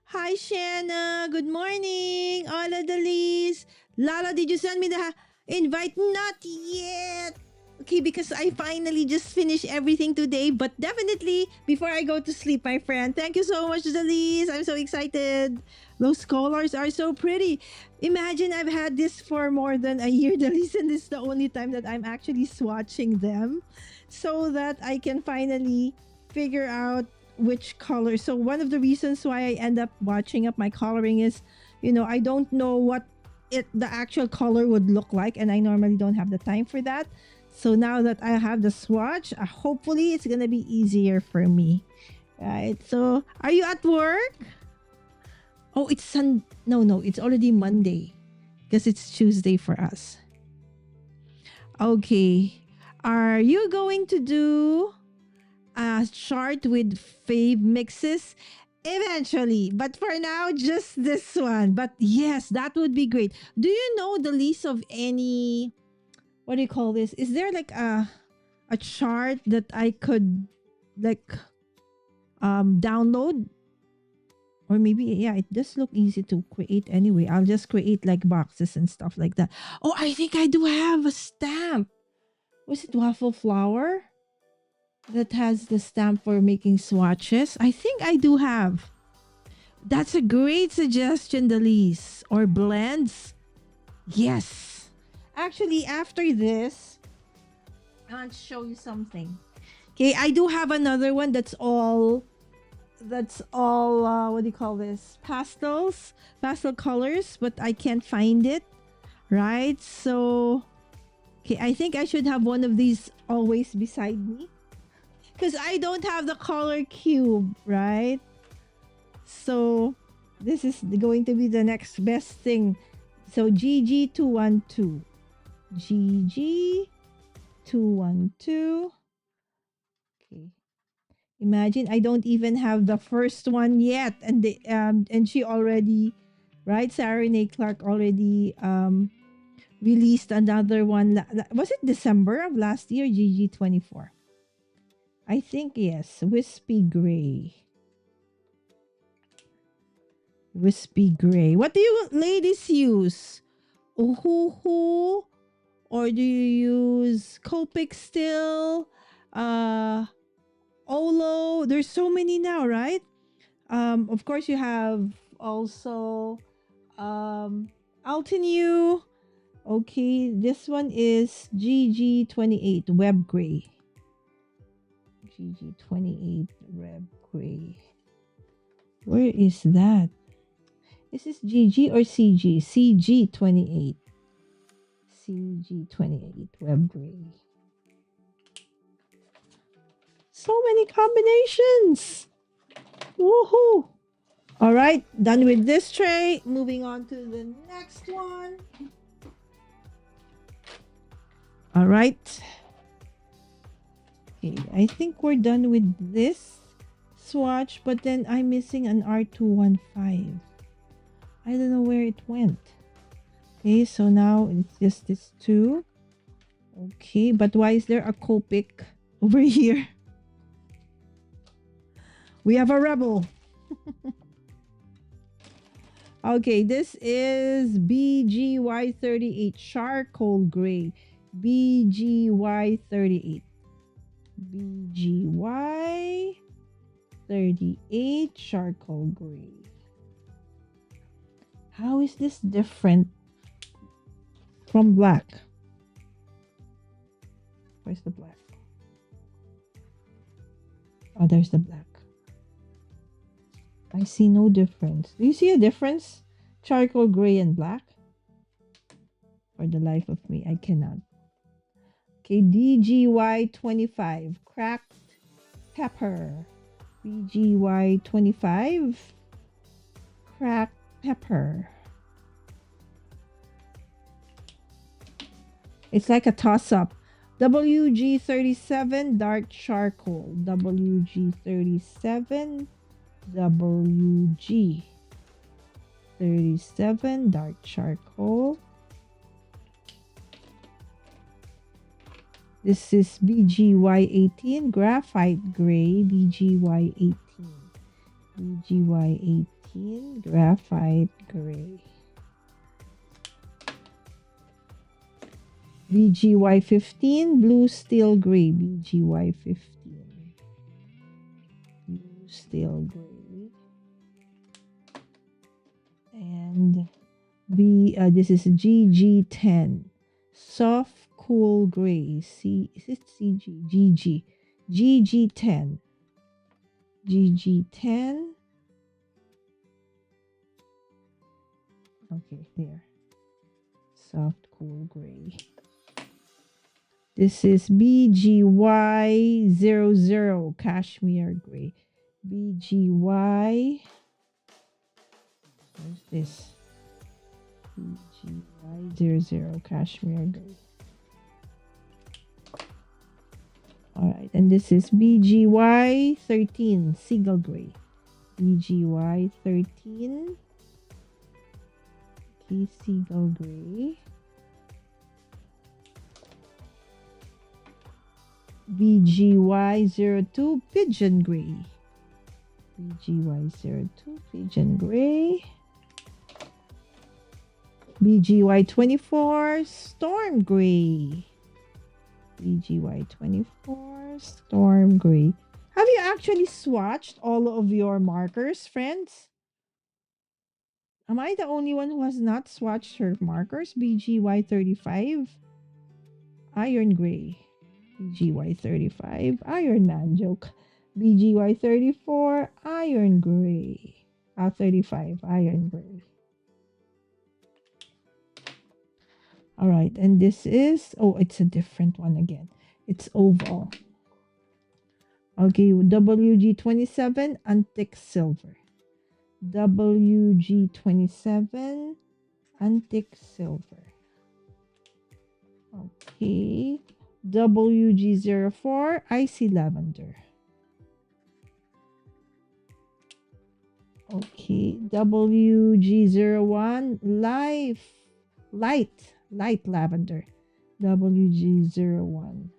Hi, Shanna. Good morning. Ola Dalis. Lala, did you send me the invite? Not yet. Okay, because I finally just finished everything today. But definitely, before I go to sleep, my friend. Thank you so much, Dalis. I'm so excited. Those colors are so pretty. Imagine I've had this for more than a year, Dalis, and this is the only time that I'm actually swatching them so that I can finally figure out which color. So one of the reasons why I end up watching up my coloring is, I don't know what the actual color would look like, and I normally don't have the time for that. So now that I have the swatch, hopefully it's gonna be easier for me, right? So are you at work? Oh, it's no, it's already Monday because it's Tuesday for us. Okay, are you going to do a chart with fave mixes? Eventually, but for now, just this one. But yes, that would be great. Do you know the list of any, what do you call this? Is there like a chart that I could like download? Or maybe, yeah, it does look easy to create anyway. I'll just create like boxes and stuff like that. Oh, I think I do have a stamp. Was it Waffle Flower that has the stamp for making swatches? I think I do have. That's a great suggestion, Delise. Or blends. Yes. Actually, after this, I'll show you something. Okay, I do have another one that's all what do you call this? Pastel colors, but I can't find it. Right? So, okay, I think I should have one of these always beside me. Because I don't have the color cube, right? So, this is going to be the next best thing. So, GG212. GG212. Okay. Imagine I don't even have the first one yet. And she already, right? Sarah Renee Clark already released another one. Was it December of last year? GG24. I think yes. Wispy Gray. Wispy Gray. What do you ladies use? Ohuhu? Or do you use Copic still? Olo? There's so many now, right? Of course you have also Altenew. Okay, this one is GG28 Web Gray. GG28 Web Gray. Where is that? Is this GG or CG? CG28. CG28 web gray. So many combinations. Woohoo! All right, done with this tray. Moving on to the next one. All right. Okay, I think we're done with this swatch, but then I'm missing an R215. I don't know where it went. Okay, so now it's just this two. Okay, but why is there a Copic over here? We have a rebel. Okay, this is BGY38 charcoal gray. BGY38. BGY38 charcoal gray. How is this different from black? Where's the black? Oh, there's the black. I see no difference. Do you see a difference? Charcoal gray and black? For the life of me, I cannot. Okay, DGY25 cracked pepper. BGY25 cracked pepper. It's like a toss-up. WG37 dark charcoal. WG37 WG37 dark charcoal. This is BGY18 graphite gray. BGY18 graphite gray. BGY15 blue steel gray. BGY15 blue steel gray. And this is GG10 soft cool gray. Is it CG? GG. GG10. GG10. Okay, there. Soft cool gray. This is BGY00 cashmere gray. BGY. Where's this? BGY00 cashmere gray. Alright, and this is BGY13 seagull gray. BGY13 seagull gray. BGY02 pigeon gray. BGY02 pigeon gray. BGY24 storm gray. BGY24 storm gray. Have you actually swatched all of your markers, friends? Am I the only one who has not swatched her markers? BGY35 iron gray. BGY35 Iron Man joke. BGY34 iron gray. 35 iron gray. All right, and this is, oh, it's a different one again. It's oval. Okay, WG27 antique silver. WG27 antique silver. Okay. WG04 icy lavender. Okay, WG01 light lavender. WG01.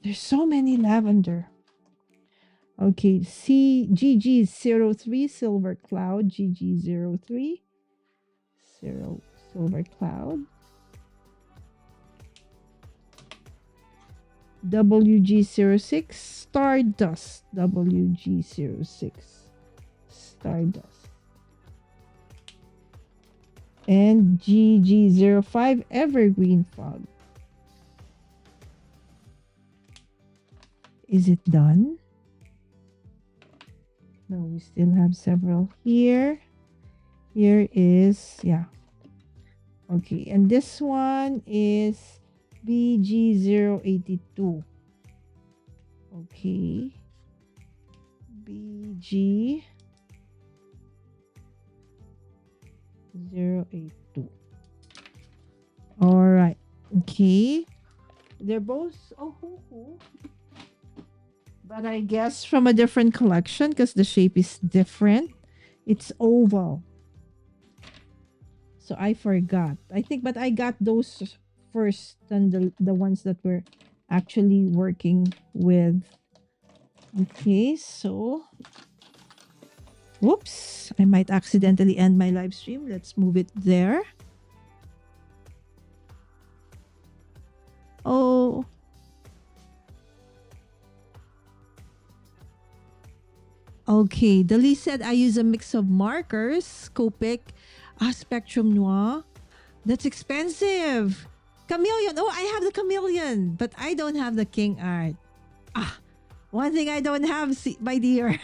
There's so many lavender. Okay, GG03 silver cloud. GG03 silver cloud. WG06 Stardust. WG06 Stardust. And GG05 Evergreen Fog. Is it done? No, we still have several here. Here is, yeah. Okay, and this one is BG082. Okay, BG082. All right. Okay. They're both Ohuhu, but I guess from a different collection because the shape is different. It's oval. So I forgot. I think, but I got those first than the ones that we're actually working with. Okay, so whoops, I might accidentally end my live stream. Let's move it there. Oh, okay. Dali said I use a mix of markers, Copic, Spectrum Noir. That's expensive. Chameleon. Oh, I have the chameleon, but I don't have the king art. Ah, one thing I don't have, my dear.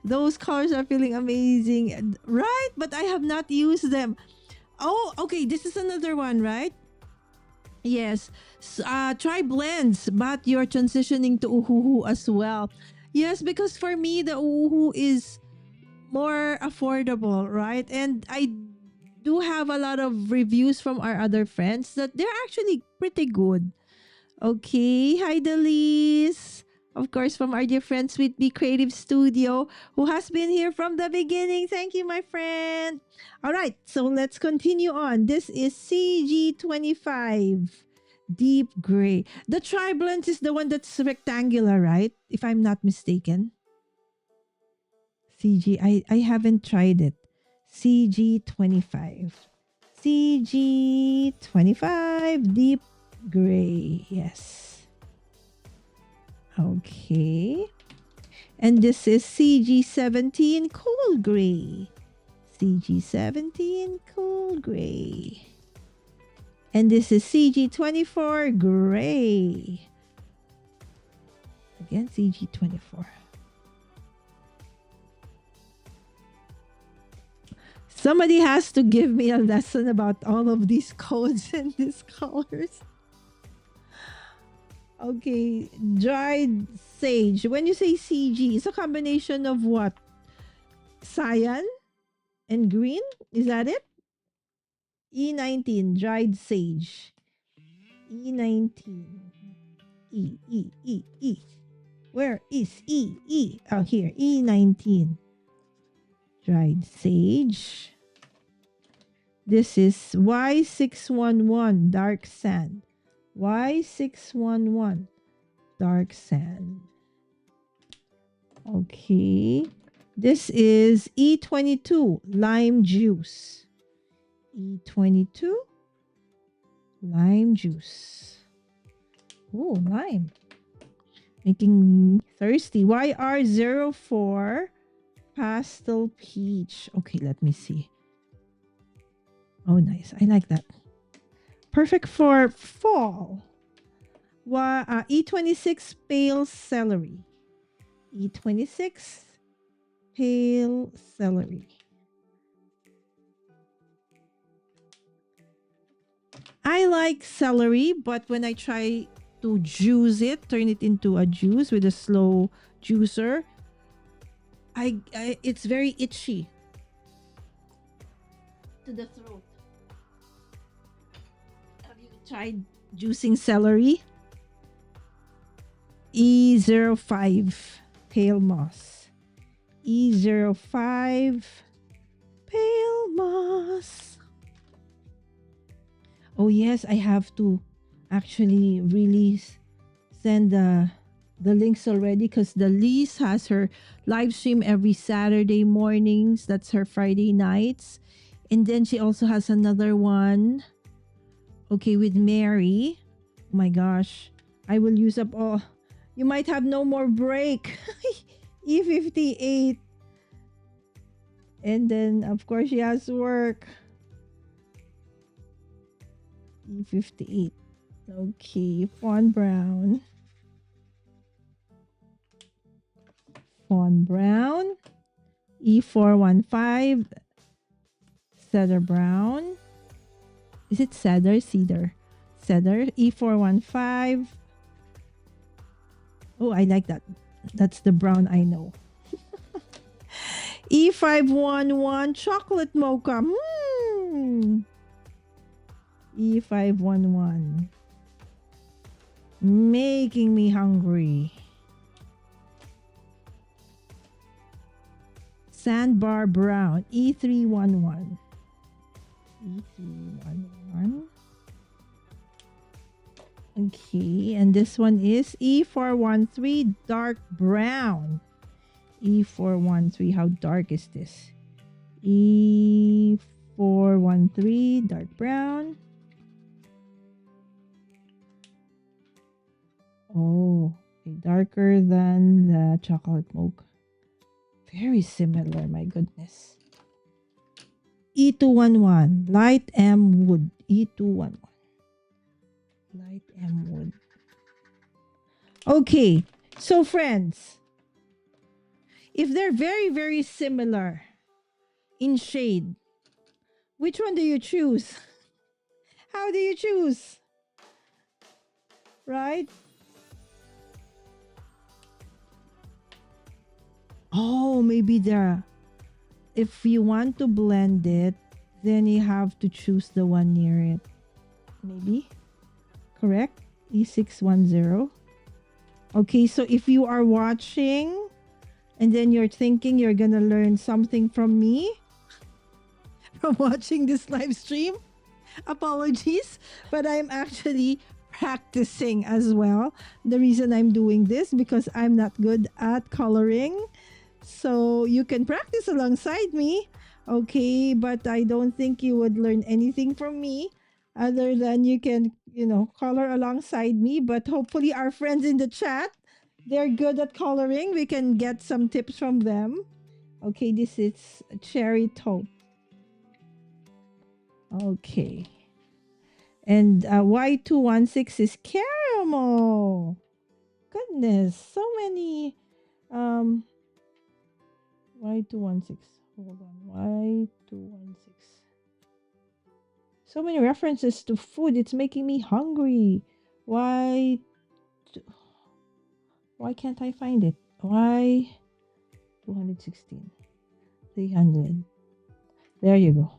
Those colors are feeling amazing. Right, but I have not used them. Oh, okay. This is another one, right? Yes. Try blends, but you're transitioning to Uhuhu as well. Yes, because for me, the Uhuhu is more affordable, right? And I do have a lot of reviews from our other friends that they're actually pretty good. Okay, hi Delise. Of course, from our dear friend Sweet Bee Creative Studio, who has been here from the beginning. Thank you, my friend. All right, so let's continue on. This is CG25 Deep Gray. The Tri-Blend is the one that's rectangular, right? If I'm not mistaken. I haven't tried it. CG25. CG25 Deep Gray. Yes. Okay. And this is CG17 Cool Gray. CG17 Cool Gray. And this is CG24 Gray. Again, CG24. Somebody has to give me a lesson about all of these codes and these colors. Okay, dried sage. When you say CG, it's a combination of what? Cyan and green? Is that it? E19, dried sage. E19. E. Where is E? E. Oh, here. E19. Dried sage. This is Y611, dark sand. Y611, dark sand. Okay. This is E22, lime juice. E22, lime juice. Oh, lime. Making me thirsty. YR04, pastel peach. Okay, let me see. Oh, nice. I like that. Perfect for fall. E26, pale celery. E26, pale celery. I like celery, but when I try to juice it, turn it into a juice with a slow juicer, it's very itchy to the throat. Have you tried juicing celery? E05, pale moss. E05, pale moss. Oh yes, I have to actually really send the links already because the Lise has her live stream every Saturday mornings. That's her Friday nights. And then she also has another one. Okay, with Mary. Oh my gosh. I will use up all. You might have no more break. E58. And then, of course, she has work. E58. Okay, Fawn Brown. Fawn Brown. E415. Cedar brown. Is it cedar? Cedar. Cedar. E415. Oh, I like that. That's the brown I know. E511 chocolate mocha. E511. Making me hungry. Sandbar brown. E311. E311. Okay, and this one is E413 dark brown. E413, how dark is this? E413 dark brown. Oh, okay, darker than the chocolate mocha. Very similar, my goodness. E211, light M wood. E211. Light M wood. Okay, so friends, if they're very, very similar in shade, which one do you choose? How do you choose? Right? Oh, maybe if you want to blend it, then you have to choose the one near it. Maybe? Correct? E610. Okay, so if you are watching and then you're thinking you're gonna learn something from me from watching this live stream, apologies, but I'm actually practicing as well. The reason I'm doing this because I'm not good at coloring. So you can practice alongside me, okay? But I don't think you would learn anything from me other than you can, color alongside me. But hopefully our friends in the chat, they're good at coloring. We can get some tips from them. Okay, this is cherry taupe. Okay. And Y216 is caramel. Goodness, so many Y216. Hold on. Y216. So many references to food. It's making me hungry. Why can't I find it? Y216. 300. There you go.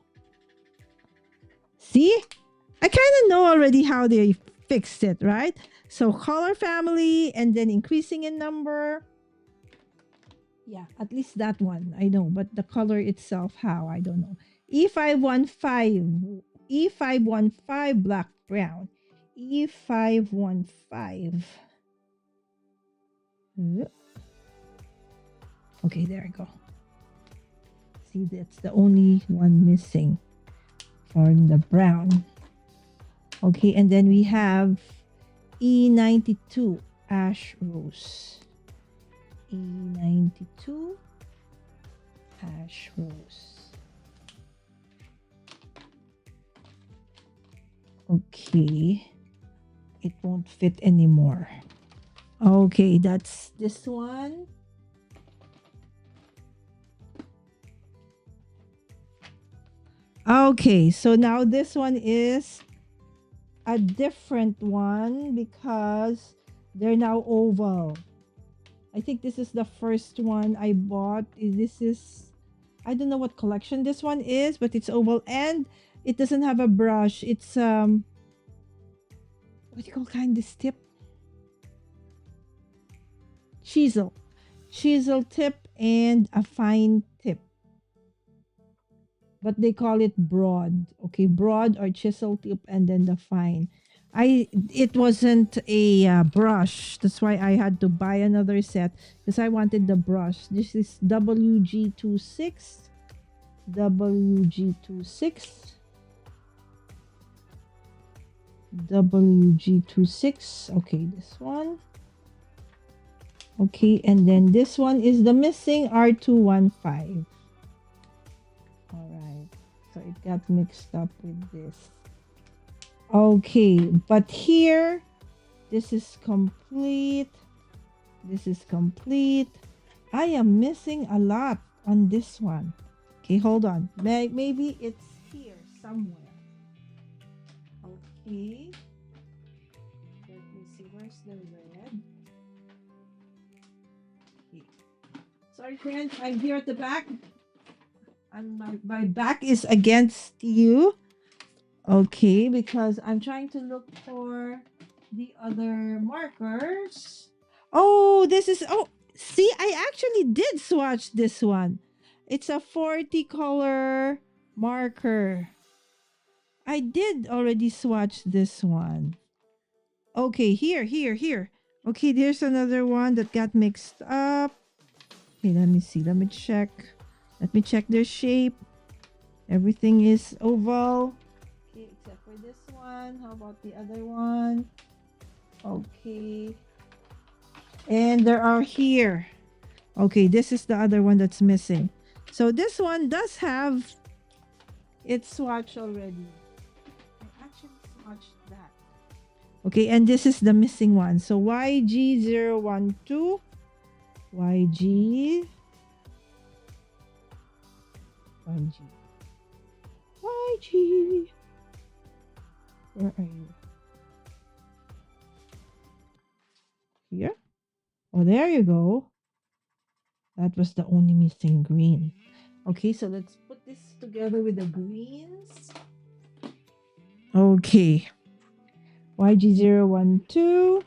See? I kind of know already how they fixed it, right? So color family and then increasing in number. Yeah, at least that one I know, but the color itself, how, I don't know. E515, E515 black brown, E515. Okay, there I go. See, that's the only one missing for the brown. Okay, and then we have E92 ash rose. E92 ash rose. Okay, it won't fit anymore. Okay, that's this one. Okay, so now this one is a different one because they're now oval. I think this is the first one I bought. This is, I don't know what collection this one is, but it's oval and it doesn't have a brush. It's what do you call this tip? Chisel tip and a fine tip. But they call it broad. Okay, broad or chisel tip and then the fine. It wasn't a brush. That's why I had to buy another set because I wanted the brush. This is WG26. WG26. Okay, this one. Okay, and then this one is the missing R215. All right, so it got mixed up with this. Okay, but here, this is complete. This is complete. I am missing a lot on this one. Okay, hold on. Maybe it's somewhere. Okay. Let me see. Where's the red? Okay. Sorry, friends. I'm here at the back. And my back is against you. Okay, because I'm trying to look for the other markers. Oh, this is see, I actually did swatch this one. It's a 40 color marker. I did already swatch this one. Okay, here. Okay, there's another one that got mixed up. Okay, let me see. Let me check. Let me check their shape. Everything is oval. Okay, except for this one. How about the other one? Okay. And there are here. Okay, this is the other one that's missing. So this one does have its swatch already. I actually swatched that. Okay, and this is the missing one. So YG012, YG, YG, YG. Where are you? Here? Oh, there you go. That was the only missing green. Okay, so let's put this together with the greens. Okay. YG012.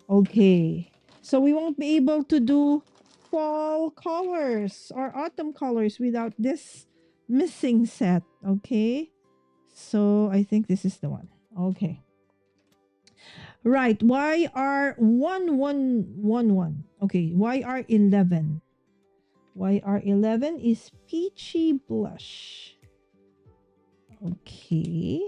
Okay. So we won't be able to do fall colors or autumn colors without this missing set. Okay. So I think this is the one. Okay. Right. YR1111. Okay. YR11. YR11 is peachy blush. Okay.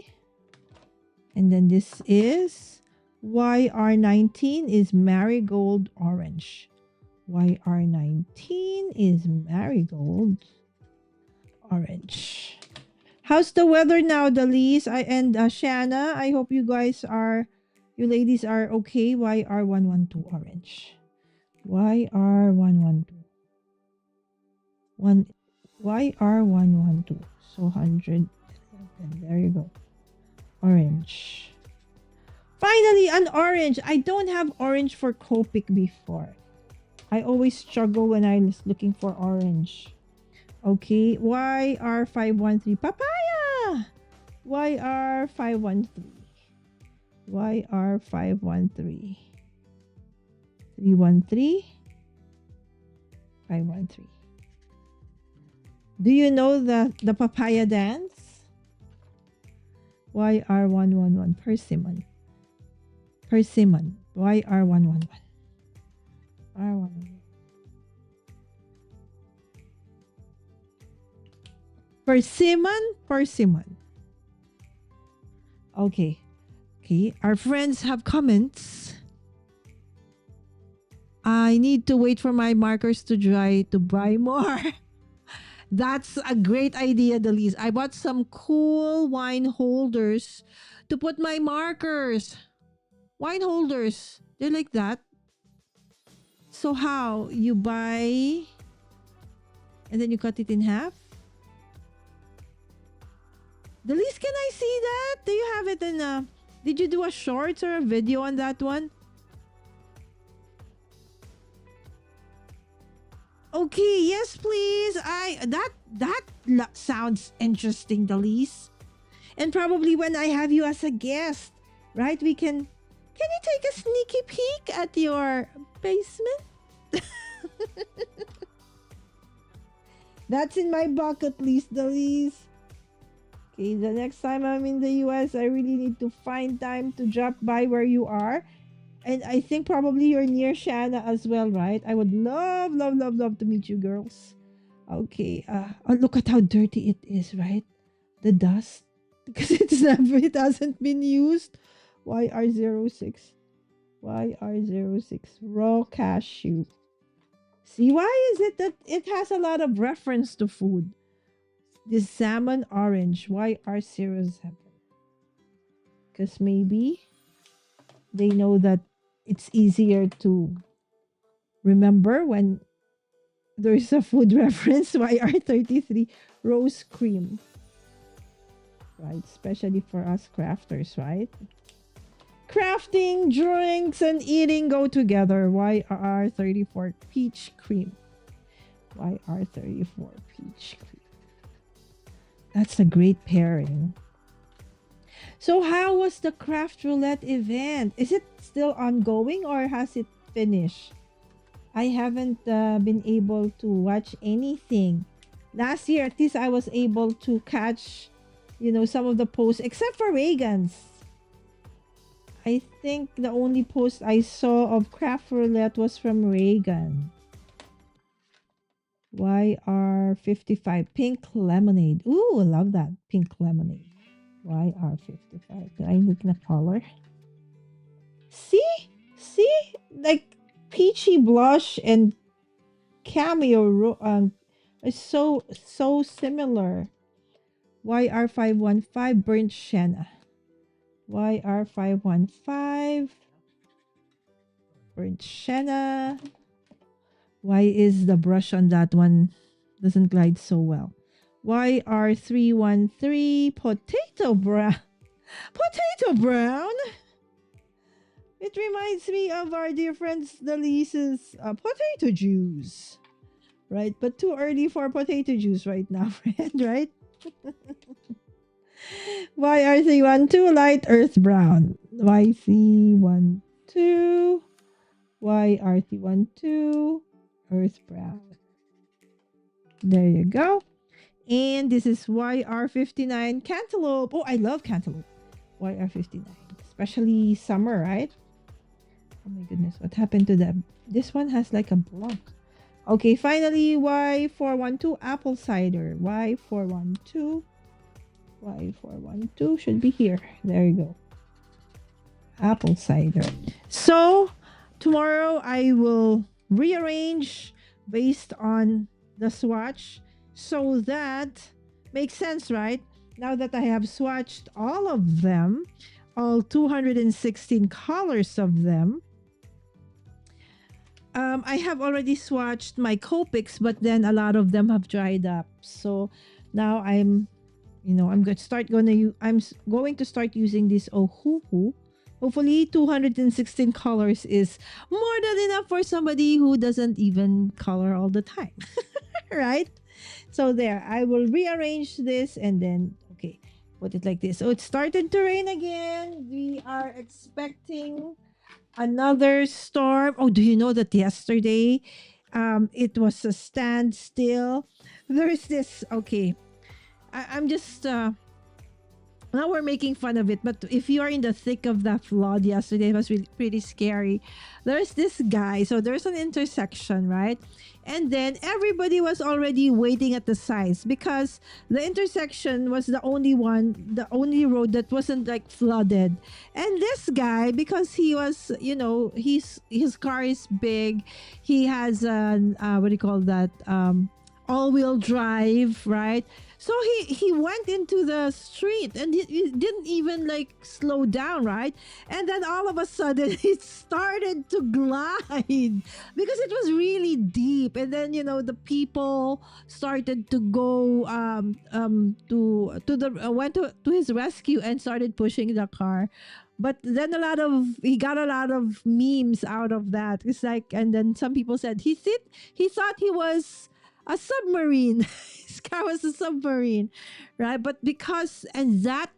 And then this is YR19 is marigold orange. YR19 is marigold orange. How's the weather now, Dalise? And Shanna? I hope you ladies are okay. YR112 orange. YR112. YR112. So 100. There you go. Orange. Finally, an orange. I don't have orange for Copic before. I always struggle when I was looking for orange. Okay, YR513. Papaya! YR513. YR513. 313. 513. Do you know the papaya dance? YR111. Persimmon. Persimmon. YR111. R111. Persimmon. Okay. Okay. Our friends have comments. I need to wait for my markers to dry to buy more. That's a great idea, Delise. I bought some cool wine holders to put my markers. Wine holders. They're like that. So how? You buy and then you cut it in half? Delise, can I see that? Do you have it in did you do a shorts or a video on that one? Okay, yes, please. Sounds interesting, Delise. And probably when I have you as a guest, right? Can you take a sneaky peek at your basement? That's in my bucket list, Delise. Okay, the next time I'm in the US, I really need to find time to drop by where you are. And I think probably you're near Shanna as well, right? I would love to meet you girls. Okay. Oh, look at how dirty it is, right? The dust. Because it hasn't been used. YR06. YR06. Raw cashew. See, why is it that it has a lot of reference to food? This salmon orange. YR07. Because maybe they know that it's easier to remember when there's a food reference. YR33 rose cream. right? Especially for us crafters, right? Crafting, drinks, and eating go together. YR34 peach cream. YR34 peach cream. That's a great pairing. So, how was the craft roulette event? Is it still ongoing or has it finished? I haven't been able to watch anything. Last year, at least I was able to catch, some of the posts, except for Reagan's. I think the only post I saw of craft roulette was from Reagan. YR55 pink lemonade. Ooh, I love that pink lemonade. YR55. Did I look the color? See, like peachy blush and is so similar. YR515 burnt sienna. YR515 burnt sienna. Why is the brush on that one doesn't glide so well? YR313 potato brown. Potato brown. It reminds me of our dear friends Delice's potato juice. Right? But too early for potato juice right now, friend, right? YR312 light earth brown. YC12 YRT12 earth brown. There you go. And this is YR59 cantaloupe. Oh, I love cantaloupe. YR59. Especially summer, right? Oh my goodness, what happened to them? This one has like a block. Okay, finally, Y412 apple cider. Y412 should be here. There you go. Apple cider. So, tomorrow I will rearrange based on the swatch so that makes sense, right? Now that I have swatched all of them, all 216 colors of them, I have already swatched my Copics, but then a lot of them have dried up. So now I'm going to start using this Ohuhu. Hopefully 216 colors is more than enough for somebody who doesn't even color all the time. Right? So there, I will rearrange this and then, okay, put it like this. So it started to rain again. We are expecting another storm. Oh, do you know that yesterday it was a standstill? There's this, okay. I'm just now we're making fun of it, but if you are in the thick of that flood yesterday, it was really pretty scary. There's this guy, so there's an intersection, right? And then everybody was already waiting at the sides because the intersection was the only road that wasn't like flooded. And this guy, because he was, his car is big, he has an what do you call that? All-wheel drive, right? So he went into the street and he didn't even like slow down, right? And then all of a sudden it started to glide because it was really deep. And then the people started to go to the went to his rescue and started pushing the car. But then he got a lot of memes out of that. It's like, and then some people said he thought he was a submarine. His car was a submarine, right? But because and that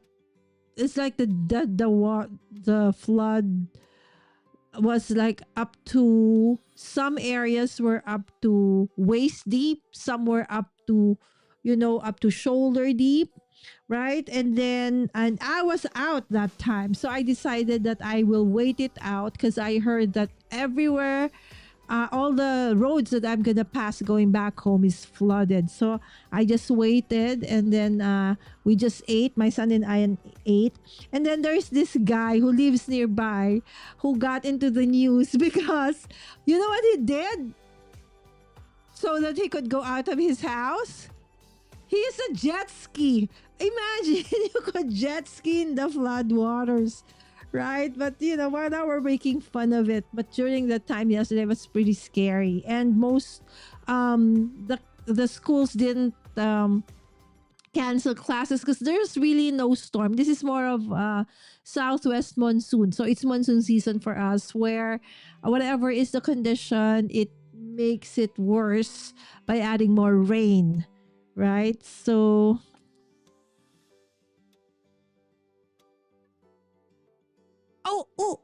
is like the flood was like up to some areas were up to waist deep, some were up to up to shoulder deep, right? And I was out that time, so I decided that I will wait it out because I heard that everywhere all the roads that I'm gonna pass going back home is flooded. So I just waited, and then we just ate. My son and I ate, and then there's this guy who lives nearby who got into the news because you know what he did so that he could go out of his house. He used a jet ski. Imagine you could jet ski in the flood waters. Right, but well, now we're making fun of it. But during that time yesterday was pretty scary, and most the schools didn't cancel classes because there's really no storm. This is more of southwest monsoon. So it's monsoon season for us where whatever is the condition, it makes it worse by adding more rain, right? So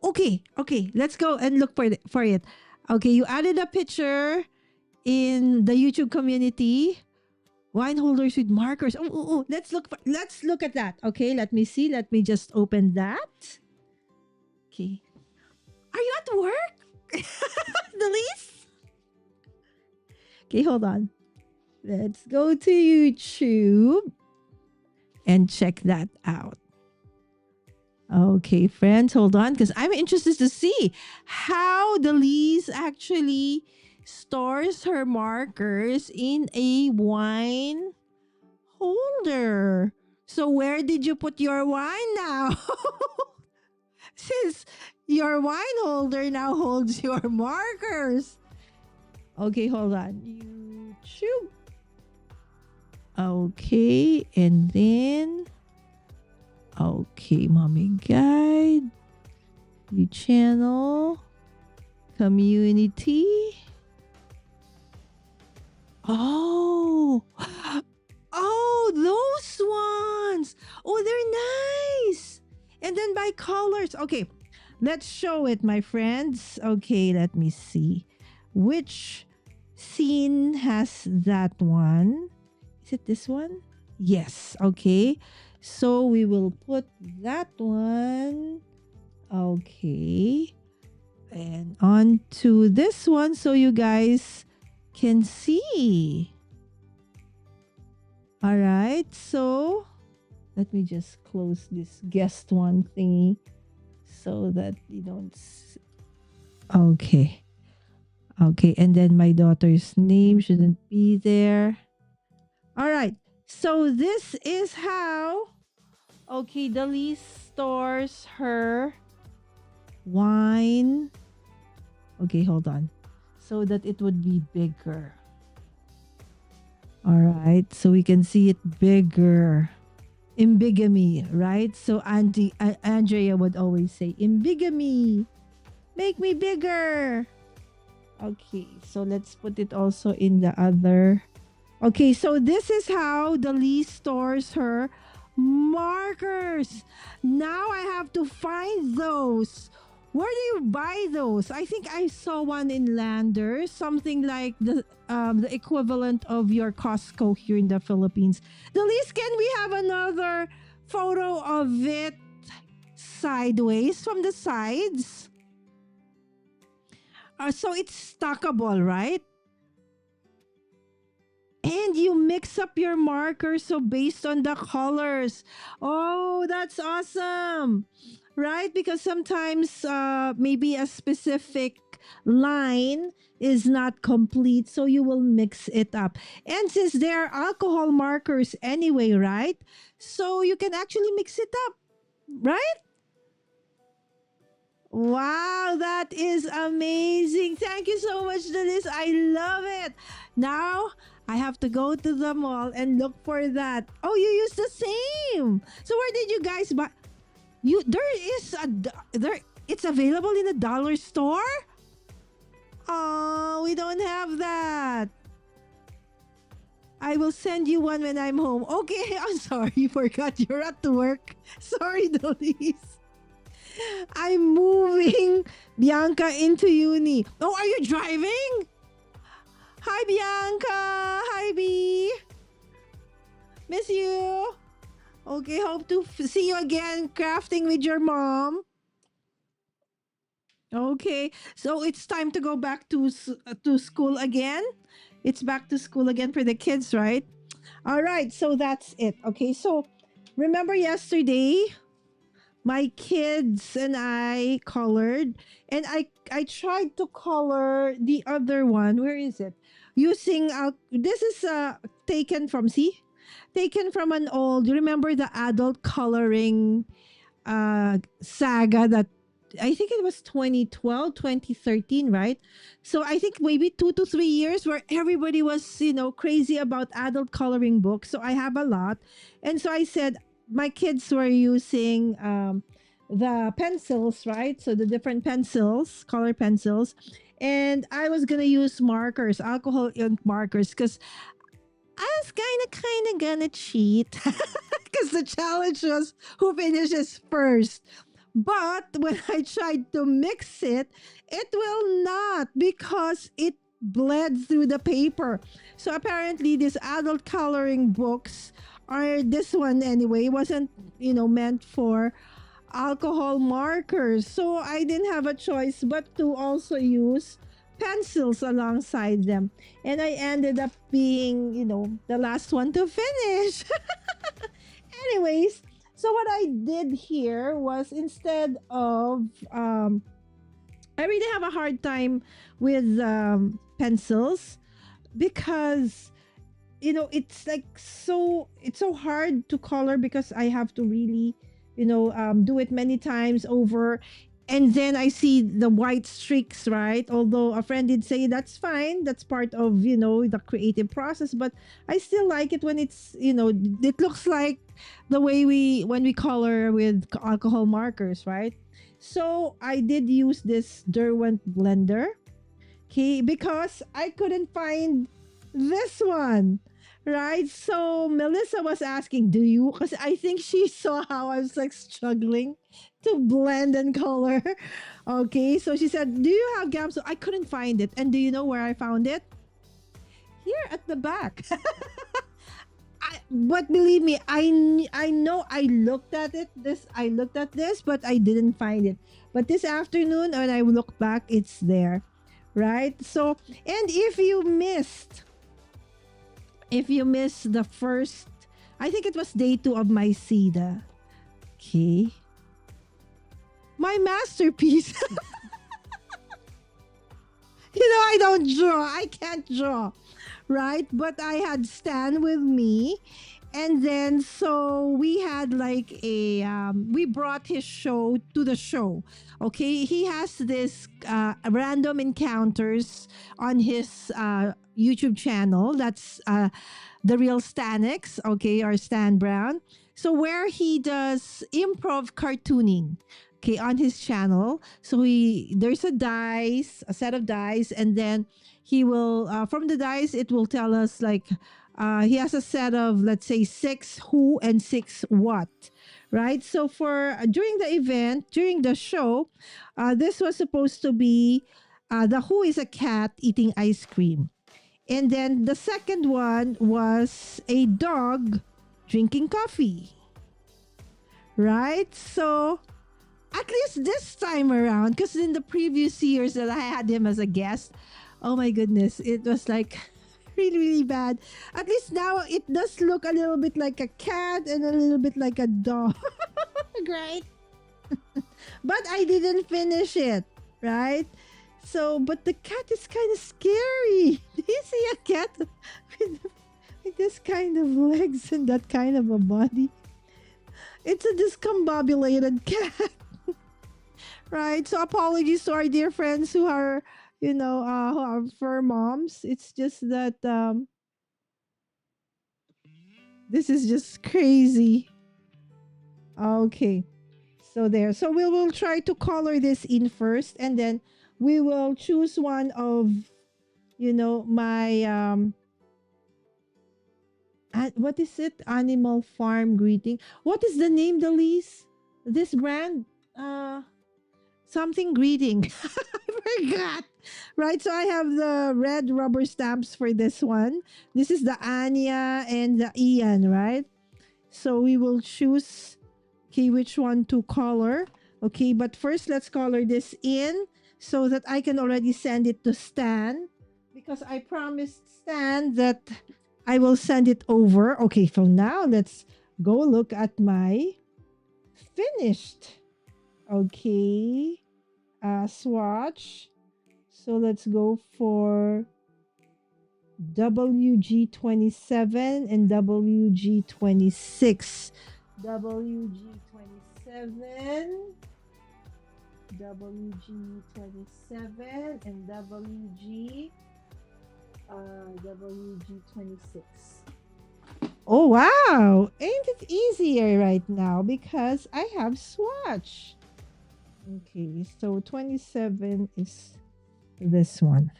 okay. Okay, let's go and look for it. Okay, you added a picture in the YouTube community. Wine holders with markers. Let's look at that. Okay, let me see. Let me just open that. Okay. Are you at work? Delise? Okay, hold on. Let's go to YouTube and check that out. Okay, friends, hold on because I'm interested to see how Delise actually stores her markers in a wine holder. So where did you put your wine now? Since your wine holder now holds your markers. Okay, hold on. YouTube. Okay, and then okay, Mommy Guide, new channel, community. Oh, oh, those ones. Oh, they're nice. And then by colors. Okay, let's show it, my friends. Okay, let me see. Which scene has that one? Is it this one? Yes. Okay. So we will put that one. Okay. And on to this one so you guys can see. All right. So let me just close this guest one thingy so that you don't. Okay. Okay. And then my daughter's name shouldn't be there. All right. So this is how, okay, Delise stores her wine. Okay, hold on. So that it would be bigger. All right. So we can see it bigger. Imbigamy, right? So Andrea would always say, Imbigamy, make me bigger. Okay. So let's put it also in the other. Okay, so this is how Delise stores her markers. Now I have to find those. Where do you buy those? I think I saw one in Landers, something like the equivalent of your Costco here in the Philippines. Delise, can we have another photo of it sideways from the sides? So it's stackable, right? And you mix up your markers so based on the colors. Oh, that's awesome. Right? Because sometimes maybe a specific line is not complete, so you will mix it up. And since they're alcohol markers anyway, right? So you can actually mix it up, right? Wow, that is amazing. Thank you so much, Denise. I love it. Now I have to go to the mall and look for that. Oh, you use the same. So where did you guys buy? There it's available in a dollar store? Oh, we don't have that. I will send you one when I'm home. Okay, I'm sorry. Forgot you're at work. Sorry, Denise. I'm moving Bianca into uni. Oh, are you driving? Hi, Bianca. Hi, B. Miss you. Okay, hope to see you again crafting with your mom. Okay, so it's time to go back to school again. It's back to school again for the kids, right? All right, so that's it. Okay, so remember yesterday my kids and I colored, and I tried to color the other one. Where is it? Using this is taken from taken from an old. You remember the adult coloring saga that I think it was 2012, 2013, right? So I think maybe 2 to 3 years where everybody was, crazy about adult coloring books. So I have a lot. And so I said, my kids were using the pencils, right? So the different pencils, color pencils. And I was going to use markers, alcohol ink markers, because I was kind of gonna cheat because the challenge was who finishes first. But when I tried to mix it, it will not because it bled through the paper. So apparently, these adult coloring books, or this one anyway, wasn't meant for alcohol markers. So I didn't have a choice but to also use pencils alongside them. And I ended up being, the last one to finish. Anyways, so what I did here was instead of, I really have a hard time with pencils because it's so hard to color because I have to really do it many times over, and then I see the white streaks, right? Although a friend did say that's fine, that's part of the creative process, but I still like it when it looks like the way we when we color with alcohol markers, right? So I did use this Derwent blender. Okay, because I couldn't find this one. Right? So Melissa was asking, do you? Because I think she saw how I was like struggling to blend and color. Okay, so she said, do you have GAM? So I couldn't find it. And do you know where I found it? Here at the back. But believe me, I know I looked at it. I looked at this, but I didn't find it. But this afternoon, when I look back, it's there, right? So, and if you missed the first, I think it was day 2 of my CEDA. Okay, my masterpiece. I don't draw. I can't draw, right? But I had Stan with me. And then so we had like we brought his show to the show. Okay, he has this random encounters on his YouTube channel. That's the real Stanix, okay, or Stan Brown. So where he does improv cartooning, okay, on his channel. So there's a set of dice, and then he will from the dice it will tell us like he has a set of, let's say, 6 who and 6 what, right? So for during the event, during the show, this was supposed to be the who is a cat eating ice cream. And then the second one was a dog drinking coffee, right? So at least this time around, because in the previous years that I had him as a guest, oh my goodness, it was like really, really bad. At least now it does look a little bit like a cat and a little bit like a dog, right? But I didn't finish it, right? So, but the cat is kind of scary. Do you see a cat with this kind of legs and that kind of a body? It's a discombobulated cat, right? So, apologies to our dear friends who are, who are fur moms. It's just that this is just crazy. Okay. So there. So we will try to color this in first, and then we will choose one of, my what is it? Animal Farm greeting. What is the name, Delise? This brand? Something greeting. I forgot. Right. So I have the red rubber stamps for this one. This is the Anya and the Ian, right? So we will choose, okay, which one to color. Okay, but first let's color this in so that I can already send it to Stan, because I promised Stan that I will send it over. Okay, so now let's go look at my finished. Okay, swatch. So let's go for WG27 and WG26. WG27. WG27 and WG26. Oh wow! Ain't it easier right now because I have swatch. Okay, so 27 is this one.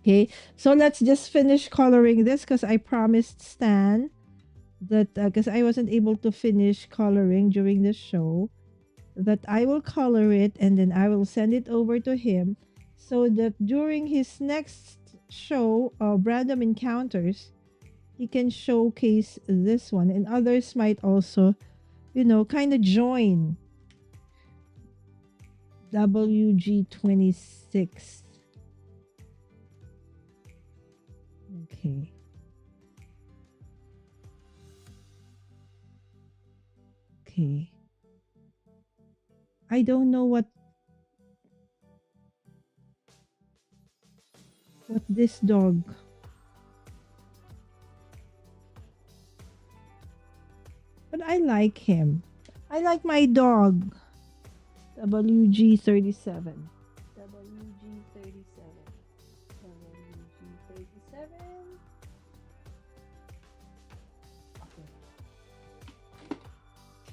Okay, so let's just finish coloring this because I promised Stan that because I wasn't able to finish coloring during the show, that I will color it and then I will send it over to him so that during his next show of random encounters, he can showcase this one and others might also, kind of join WG26. Okay. Okay. I don't know what this dog. But I like him. I like my dog. WG37. WG37. WG37.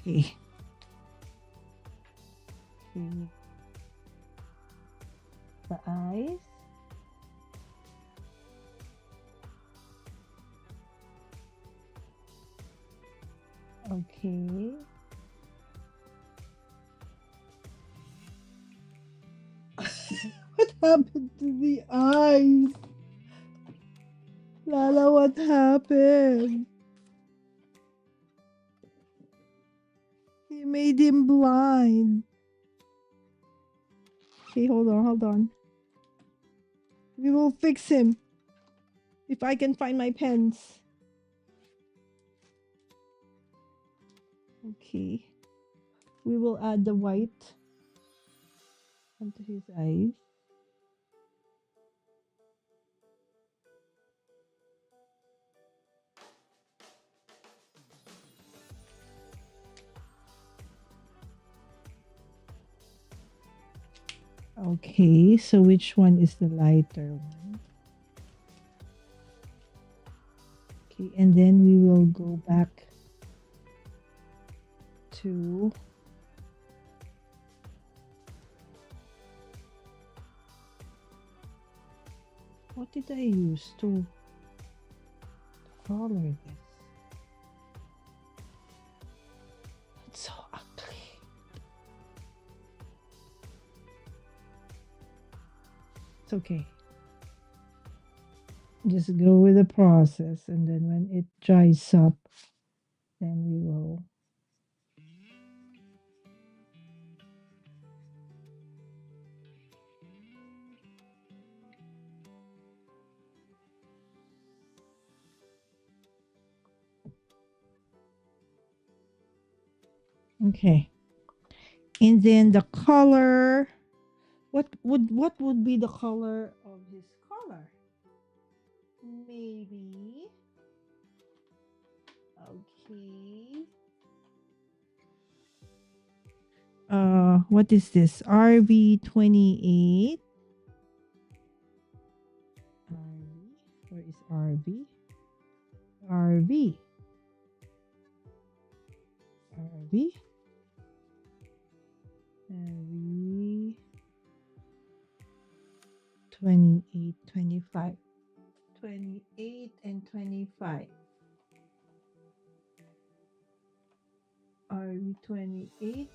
Okay. Okay. The eyes. Okay. What happened to the eyes? Lala, what happened? You made him blind. Okay, hold on, hold on. We will fix him. If I can find my pens. Okay. We will add the white onto his eyes. Okay, so which one is the lighter one? Okay, and then we will go back to what did I use to color this? It's so ugly. It's okay. Just go with the process, and then when it dries up, then we will. Okay. And then the color. What would be the color of his collar? Maybe. Okay. What is this? RV28. RV. Where is RV? RV. RV. RV. 28, 25. 28 and 25. RV 28.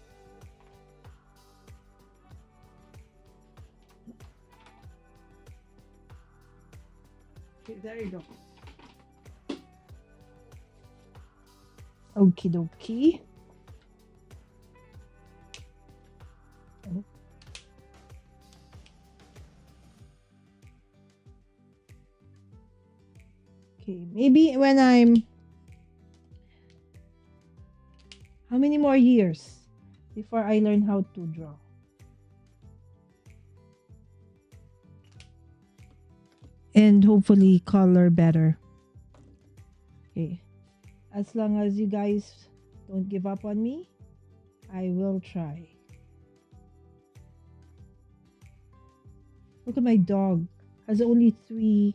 Okay, there you go. Okie dokie. Okay, maybe when I'm. How many more years before I learn how to draw? And hopefully color better. Okay. As long as you guys don't give up on me, I will try. Look at my dog. Has only three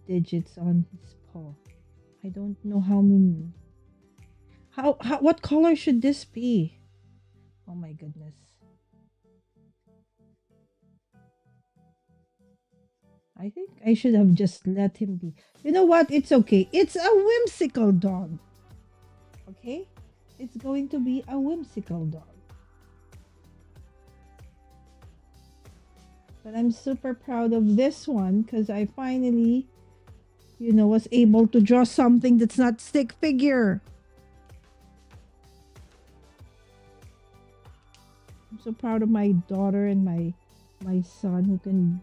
digits on his paw. I don't know how many. How what color should this be? Oh my goodness. I think I should have just let him be. You know what? It's okay. It's a whimsical dog. Okay? It's going to be a whimsical dog. But I'm super proud of this one because I finally, was able to draw something that's not stick figure. I'm so proud of my daughter and my son who can,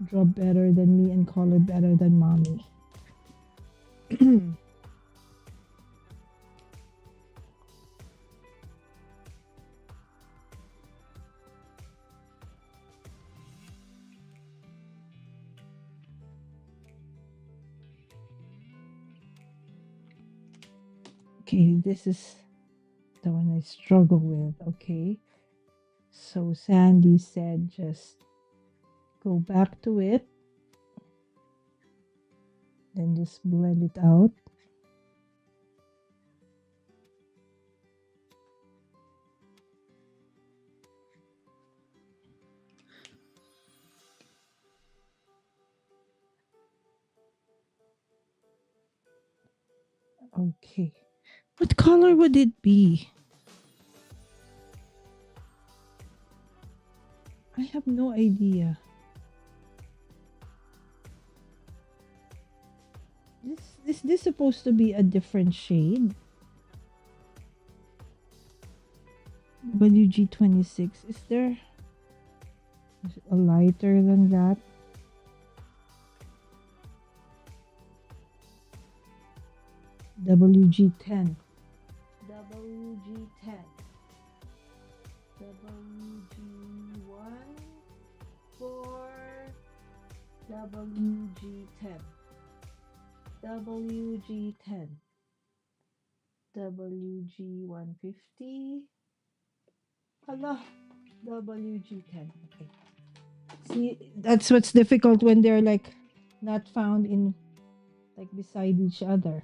draw better than me and color better than mommy. Okay, this is the one I struggle with. Okay. So Sandy said just go back to it, then just blend it out. Okay. What color would it be? I have no idea. Is this supposed to be a different shade? WG26. Is there a lighter than that? WG10. WG10. WG1 for WG10. WG10. WG150. Hello. WG10. Okay. See, that's what's difficult when they're like not found in like beside each other.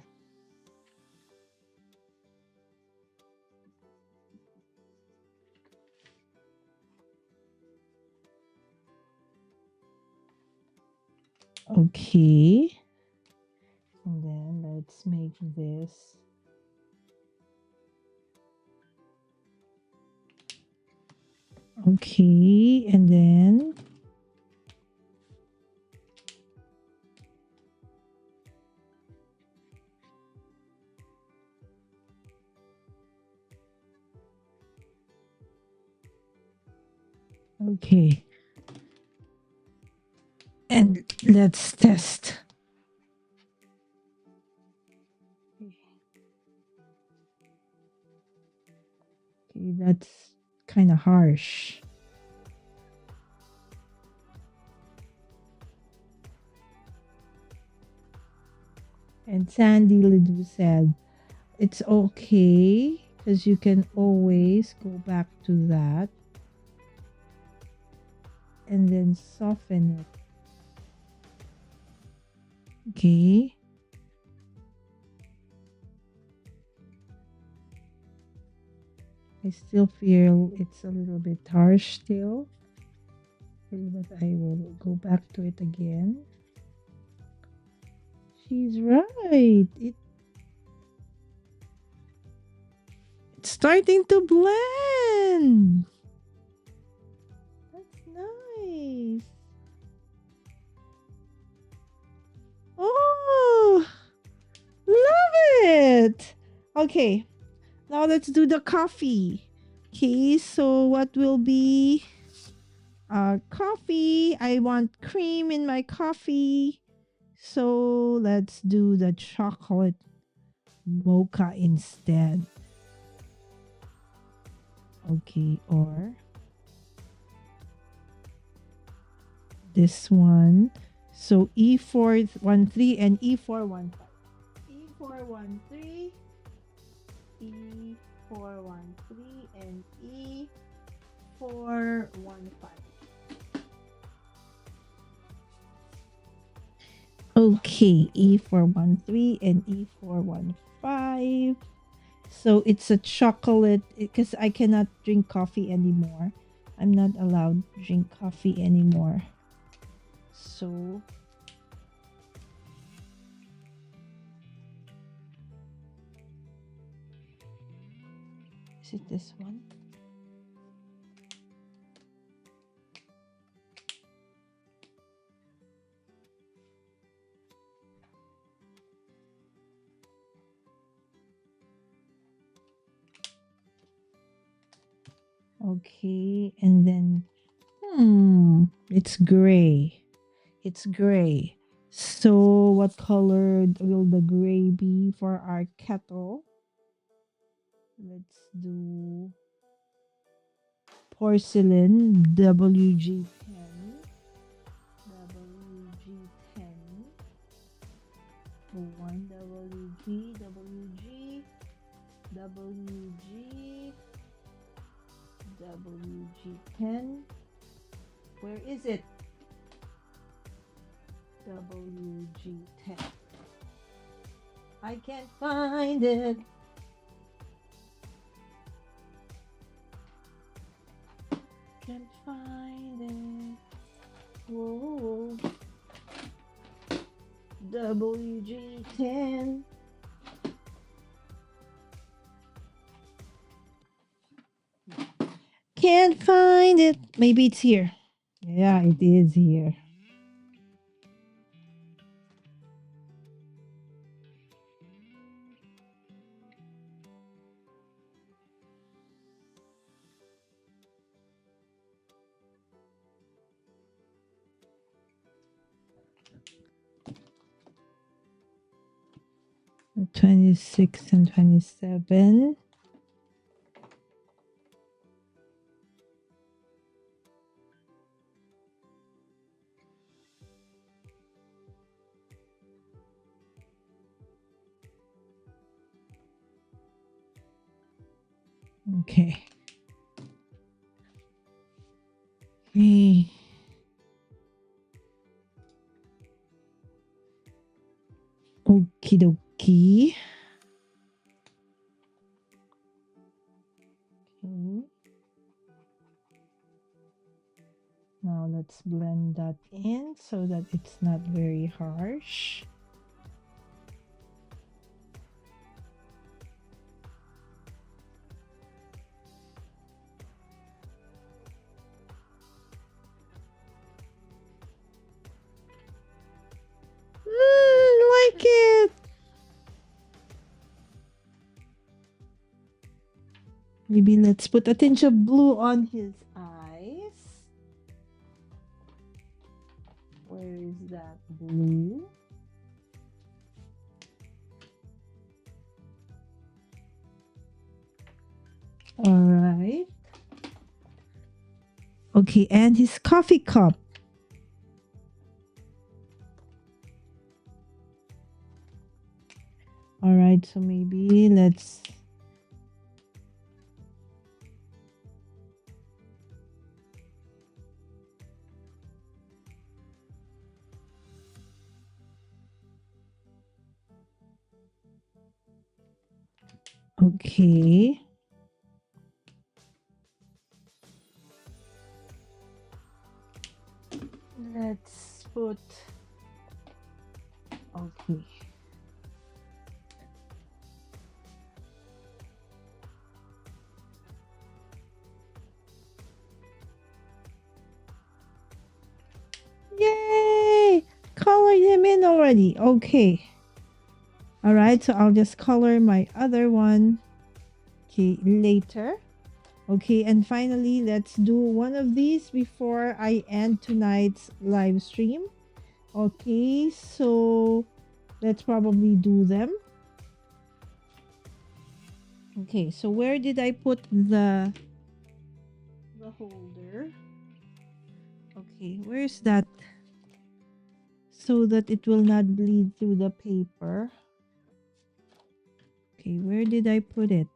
Okay. And then let's make this. Okay. And then okay. And let's test. Okay, that's kind of harsh. And Sandy Lidu said, it's okay because you can always go back to that and then soften it. Okay. I still feel it's a little bit harsh still, but I will go back to it again. She's right. It's starting to blend. That's nice. Oh, love it. Okay, now let's do the coffee. Okay, so what will be coffee? I want cream in my coffee. So let's do the chocolate mocha instead. Okay, or this one. So E413 and E415. E413, E413, and E415. Okay, E413 and E415. So it's a chocolate because I cannot drink coffee anymore. I'm not allowed to drink coffee anymore. So is it this one? Okay, and then it's gray. It's gray. So what color will the gray be for our kettle? Let's do porcelain WG10. WG10. One WG10. Where is it? WG10. I can't find it. Can't find it. Whoa. WG10. Can't find it. Maybe it's here. Yeah, it is here. The 26 and 27. Okay. Okay. Okie dokie. Okay. Now let's blend that in so that it's not very harsh. Like it. Maybe let's put a tinge of blue on his eyes. Where is that blue? All right. Okay, and his coffee cup. All right, so maybe let's okay. Let's put okay. Yay! Colored him in already. Okay. All right, so I'll just color my other one. Okay, later. Okay, and finally, let's do one of these before I end tonight's live stream. Okay, so let's probably do them. Okay, so where did I put the holder? Okay, where's that? So that it will not bleed through the paper. Okay, where did I put it?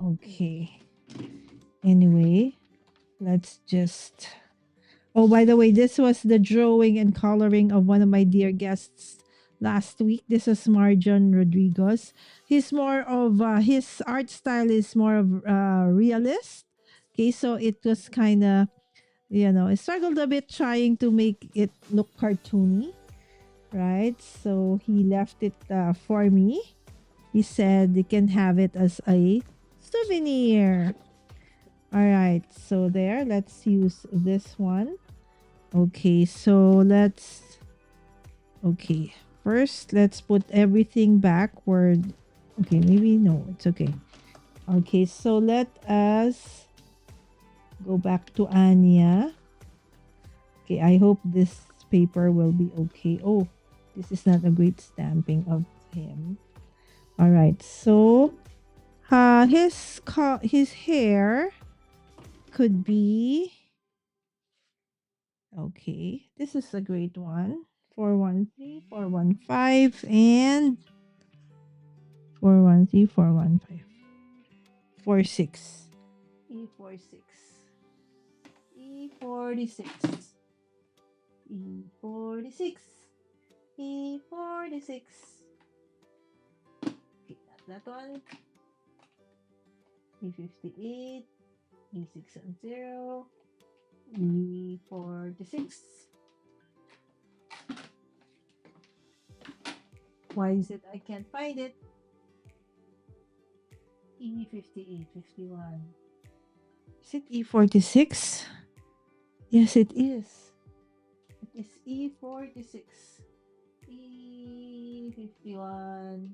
Okay. Anyway, let's just Oh, by the way, this was the drawing and coloring of one of my dear guests last week. This is Marjon Rodriguez. He's more of his art style is more of realist. Okay, so it was kind of, I struggled a bit trying to make it look cartoony, right? So he left it for me. He said you can have it as a souvenir. All right, so there, let's use this one. Okay, so okay. First, let's put everything backward. Okay, maybe no, it's okay. Okay, so let us go back to Anya. Okay, I hope this paper will be okay. Oh, this is not a great stamping of him. All right, so his hair could be okay. This is a great one. 413, 415, and 413, 415, 46. E46. E46. E46. E46. Okay, that one. E58. E610. E46. Why is it I can't find it? E58, 51. Is it E46? Yes, it is. It is E46. E51.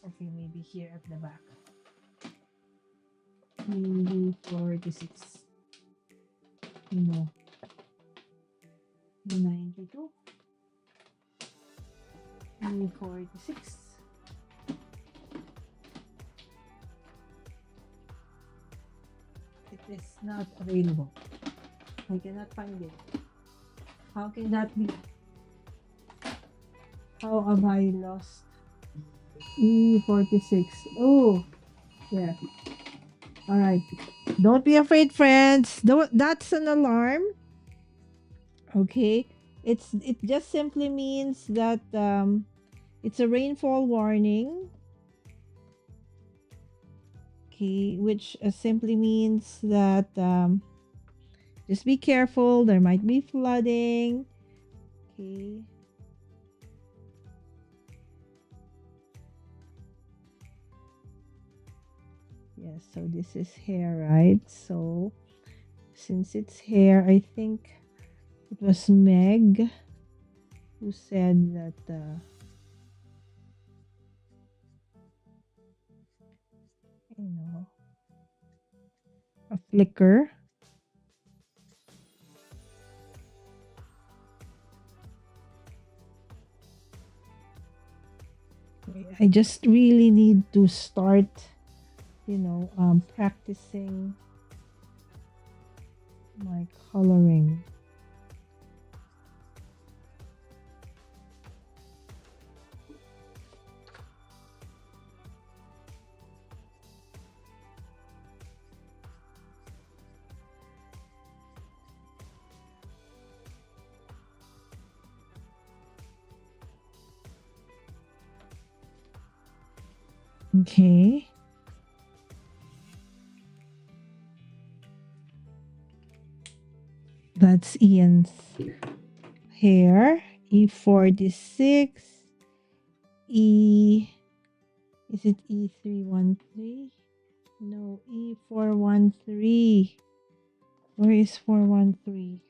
Okay, maybe here at the back. E46. No. E92. E46. It is not available. I cannot find it. How can that be? How have I lost? E46. Oh, yeah. All right. Don't be afraid, friends. That's an alarm. Okay. It just simply means that it's a rainfall warning. Okay, which simply means that just be careful. There might be flooding. Okay. Yes, so this is hair, right? So since it's hair, I think it was Meg who said that you know, a flicker. I just really need to start, practicing my coloring. Okay. That's Ian's hair. E46. E. Is it E313? No, E413. Where is 413?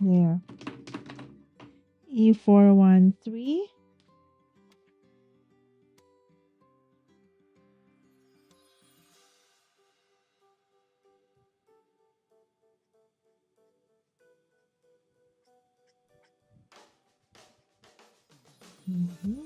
There. E413. Mm-hmm.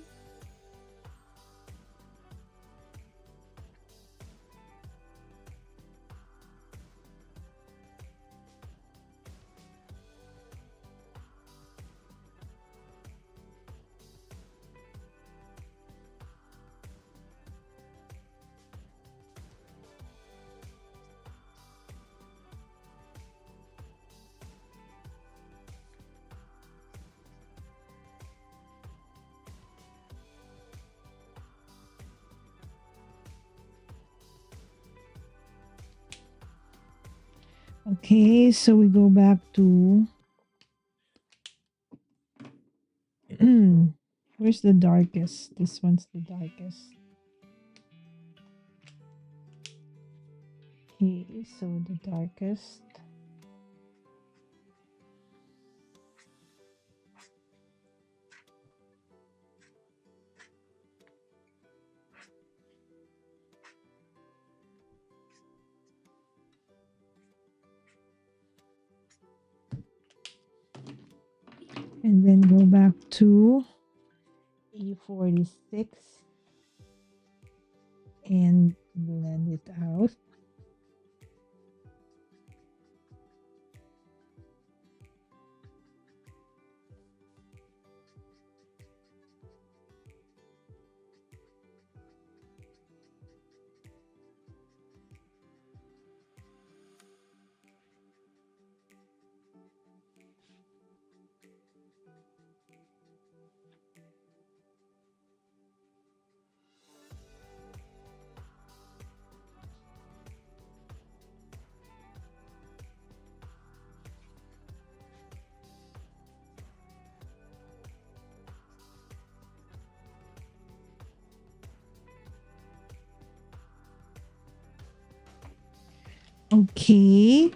Okay, so we go back to where's the darkest? This one's the darkest. Okay, so the darkest. And then go back to E46 and blend it out. Okay,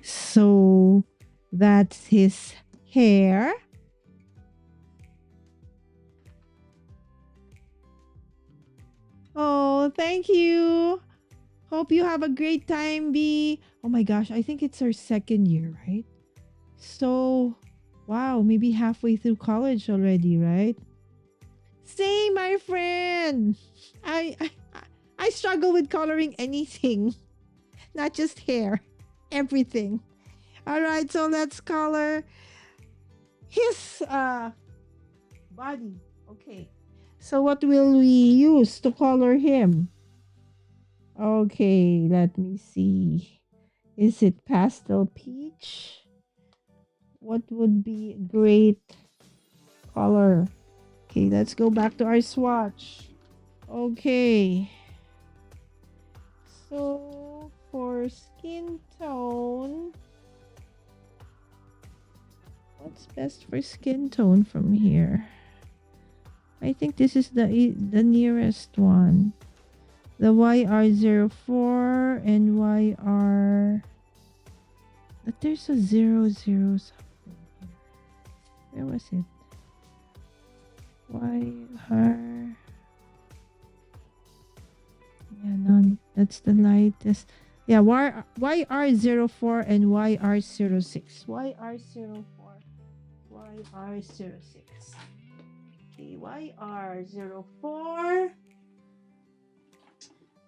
so that's his hair. Oh, thank you. Hope you have a great time, B. Oh my gosh, I think it's our second year, right? So, wow, maybe halfway through college already, right? Same, my friend. I I, I struggle with coloring anything, not just hair, everything. All right, so let's color his body. Okay. So what will we use to color him? Okay, let me see. Is it pastel peach? What would be a great color? Okay, let's go back to our swatch. Okay. So for skin tone, what's best for skin tone from here? I think this is the nearest one. The YR04 and YR. But there's a 00 something here. Where was it? YR. Yeah, none. That's the lightest. Yeah, YR04 and YR06. YR04. YR06. Okay, YR04.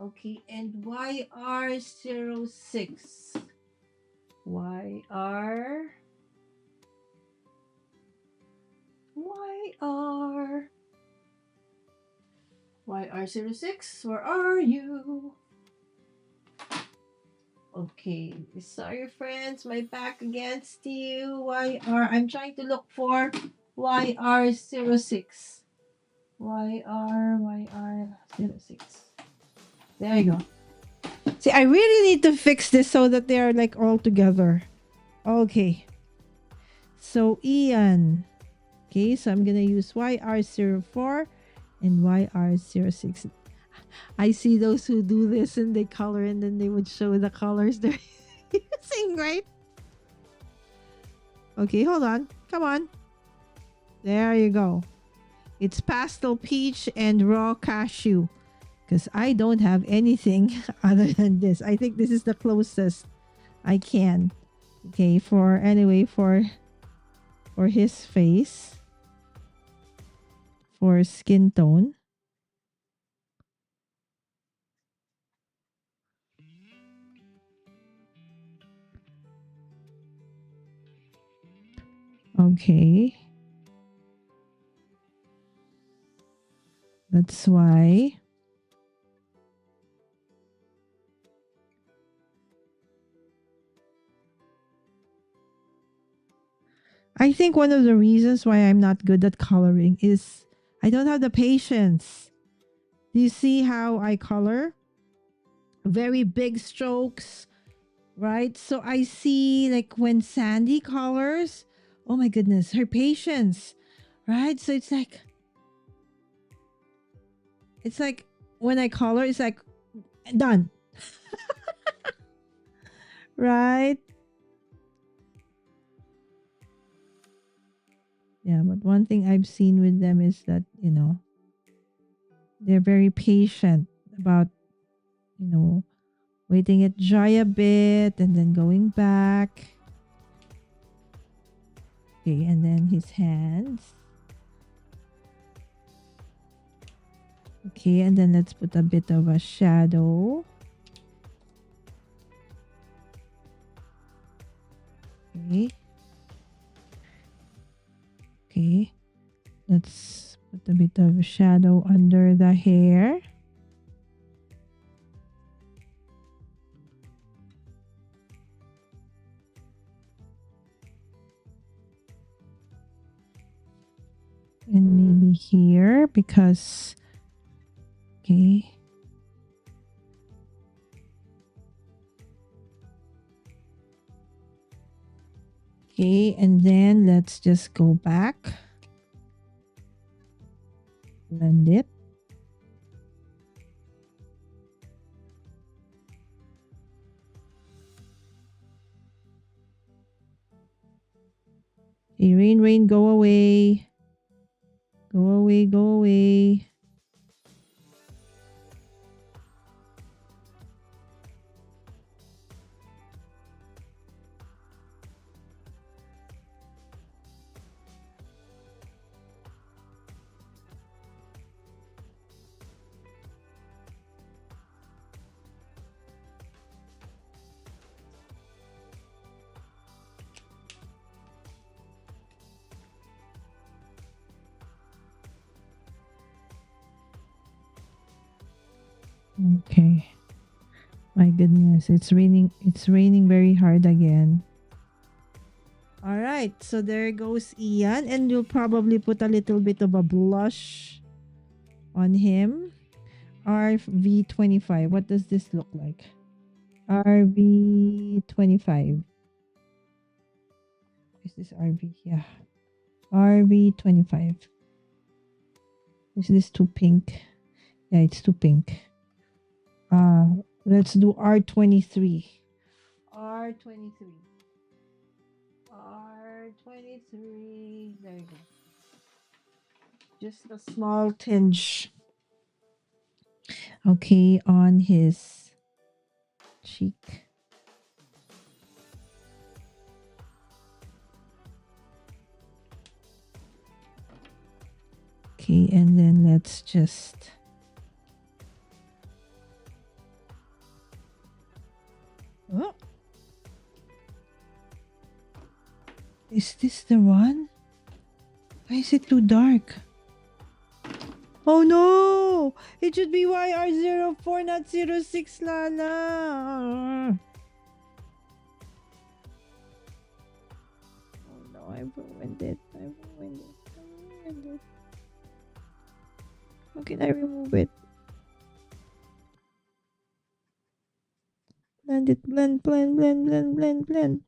Okay, and YR06. YR. YR. YR06, where are you? Okay, sorry friends, my back against you. YR, I'm trying to look for YR06. YR06. There you go. See, I really need to fix this so that they are like all together. Okay. So Ian. Okay, so I'm gonna use YR04 and YR06. I see those who do this and they color and then they would show the colors they're using, right? Okay, hold on. Come on. There you go. It's pastel peach and raw cashew. Because I don't have anything other than this. I think this is the closest I can. Okay, for his face. For skin tone. Okay. That's why. I think one of the reasons why I'm not good at coloring is I don't have the patience. Do you see how I color? Very big strokes, right? So I see like when Sandy colors, oh my goodness, her patience, right? So it's like when I color, it's like done, right? Yeah, but one thing I've seen with them is that, they're very patient about, you know, waiting it dry a bit and then going back. Okay, and then his hands. Okay, and then let's put a bit of a shadow. Okay. Okay. Let's put a bit of shadow under the hair. And maybe here because, okay. Okay, and then let's just go back. Blend it. Hey, rain, rain, go away. Go away, go away. Okay. My goodness, it's raining. It's raining very hard again. All right, so there goes Ian, and you'll probably put a little bit of a blush on him. RV25. What does this look like? RV25. Is this RV? Yeah. RV25. Is this too pink? Yeah, it's too pink. Let's do R23. R23. R23. There you go. Just a small tinge. Okay, on his cheek. Okay, and then let's just oh. Is this the one? Why is it too dark? Oh no! It should be YR04, not 06, Lala. Oh no, I ruined it. I ruined it. I ruined it. How can I remove it? Blend it, blend, blend, blend, blend, blend, blend.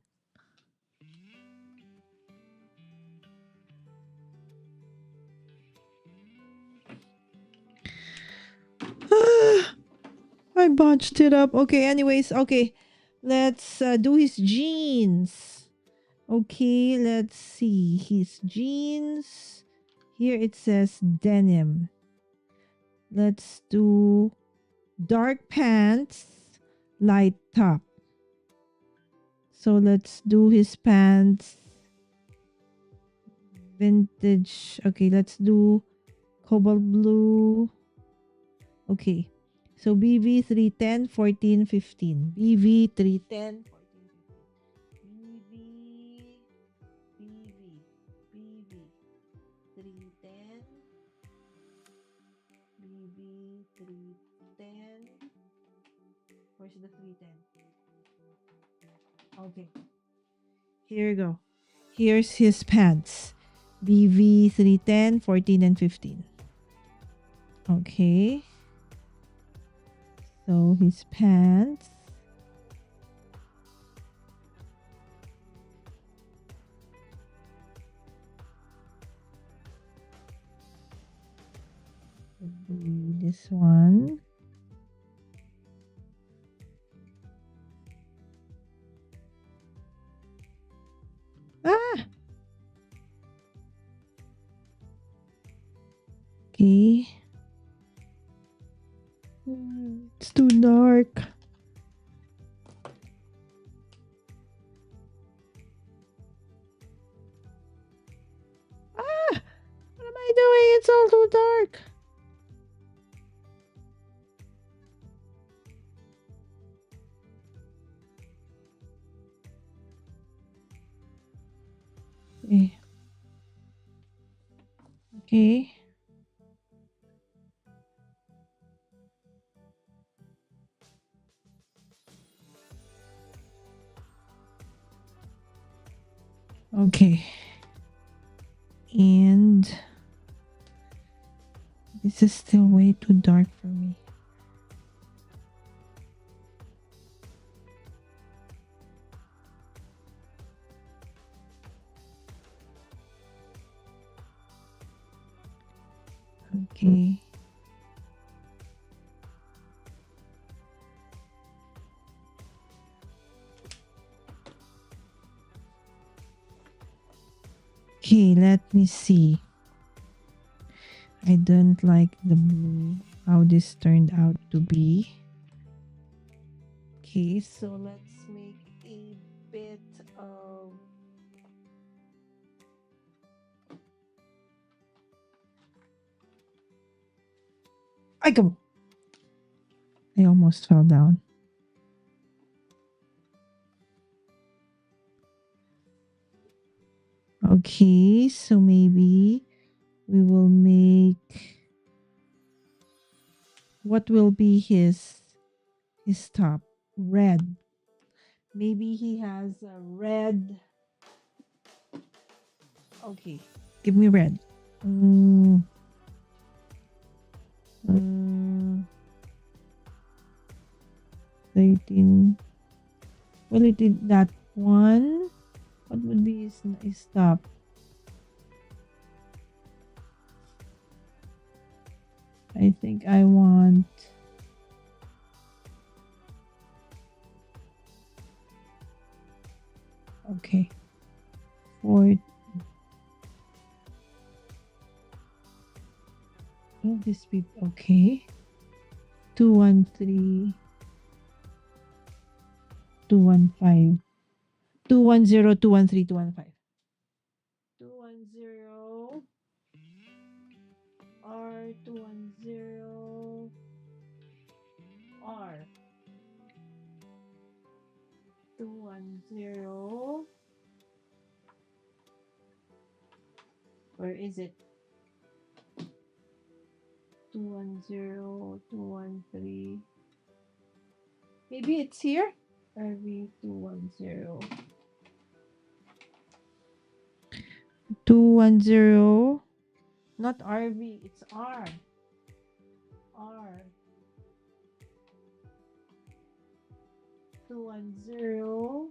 I botched it up. Okay, anyways, okay. Let's do his jeans. Okay, let's see. His jeans. Here it says denim. Let's do dark pants, light top. So let's do his pants. Vintage. Okay, let's do cobalt blue. Okay. So BV 310, 14, 15. BV 310, 14, 15. BV, BV, BV 310, BV 310. Where's the 310? Okay. Here you go. Here's his pants. BV 310, 14, and 15. Okay. So his pants. this one. Ah! Okay. It's too dark. Ah! What am I doing? It's all too dark. Okay. Okay. Okay. And this is still way too dark for me. Okay. Okay, let me see. I don't like the blue, how this turned out to be. Okay, so let's make a bit of I go. I almost fell down. Okay, so maybe we will make what will be his top red. Maybe he has a red. Okay, give me red. Mm, 13. Well, it did that one. What would be his top? I think I want. Okay. For will this be okay? 213 215 210 213 215 210 R 210 R 210. Where is it? 210 213. Maybe it's here. RV 210 210. Not RV, it's R. R 210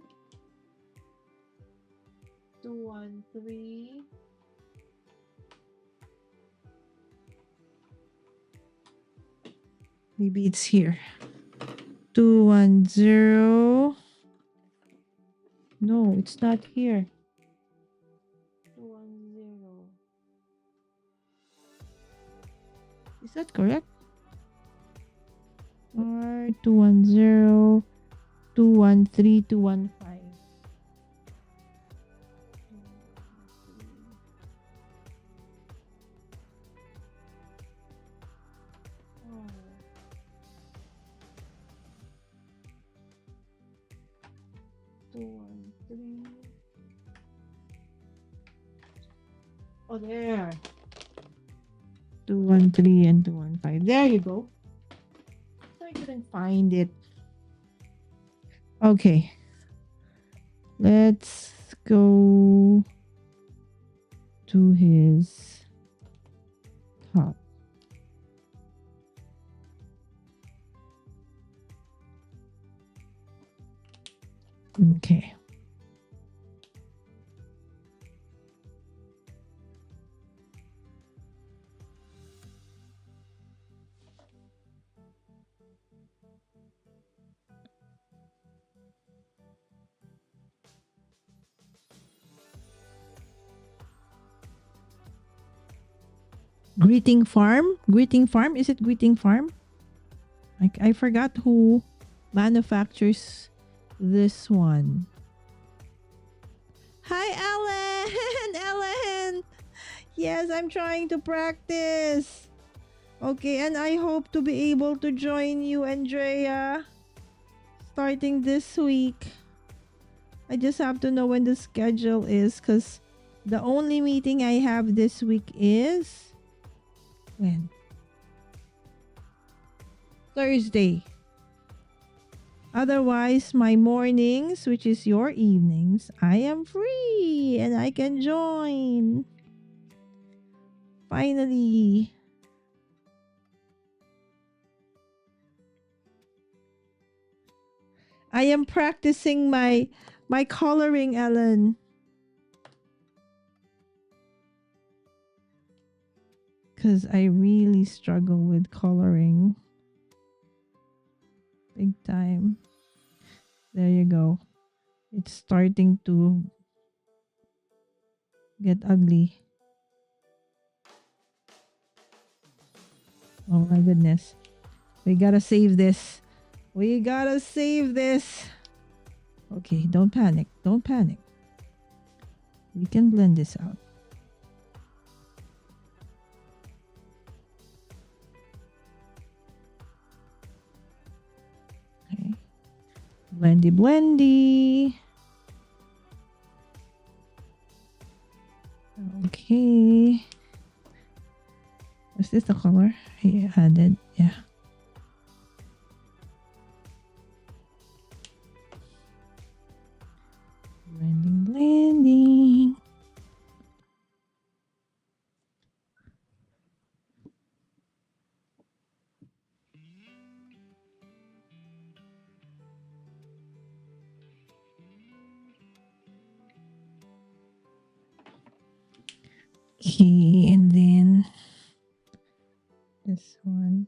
213. Maybe it's here. 210. No, it's not here. 210. Is that correct? R 210 213 215. Oh, there. 213 and 215. There you go. I couldn't find it. Okay. Let's go to his top. Okay. Greeting Farm? Greeting Farm? Is it Greeting Farm? I forgot who manufactures this one. Hi, Ellen! Ellen! Yes, I'm trying to practice. Okay, and I hope to be able to join you, Andrea, starting this week. I just have to know when the schedule is because the only meeting I have this week is when? Thursday. Otherwise, my mornings, which is your evenings, I am free and I can join. Finally. I am practicing my coloring, Ellen. Cause I really struggle with coloring. Big time. There you go. It's starting to get ugly. Oh my goodness. We gotta save this. We gotta save this. Okay, don't panic. Don't panic. We can blend this out. Okay. Blendy, blendy. Okay. Is this the color he added? Yeah. Blending, blending. Okay, and then this one.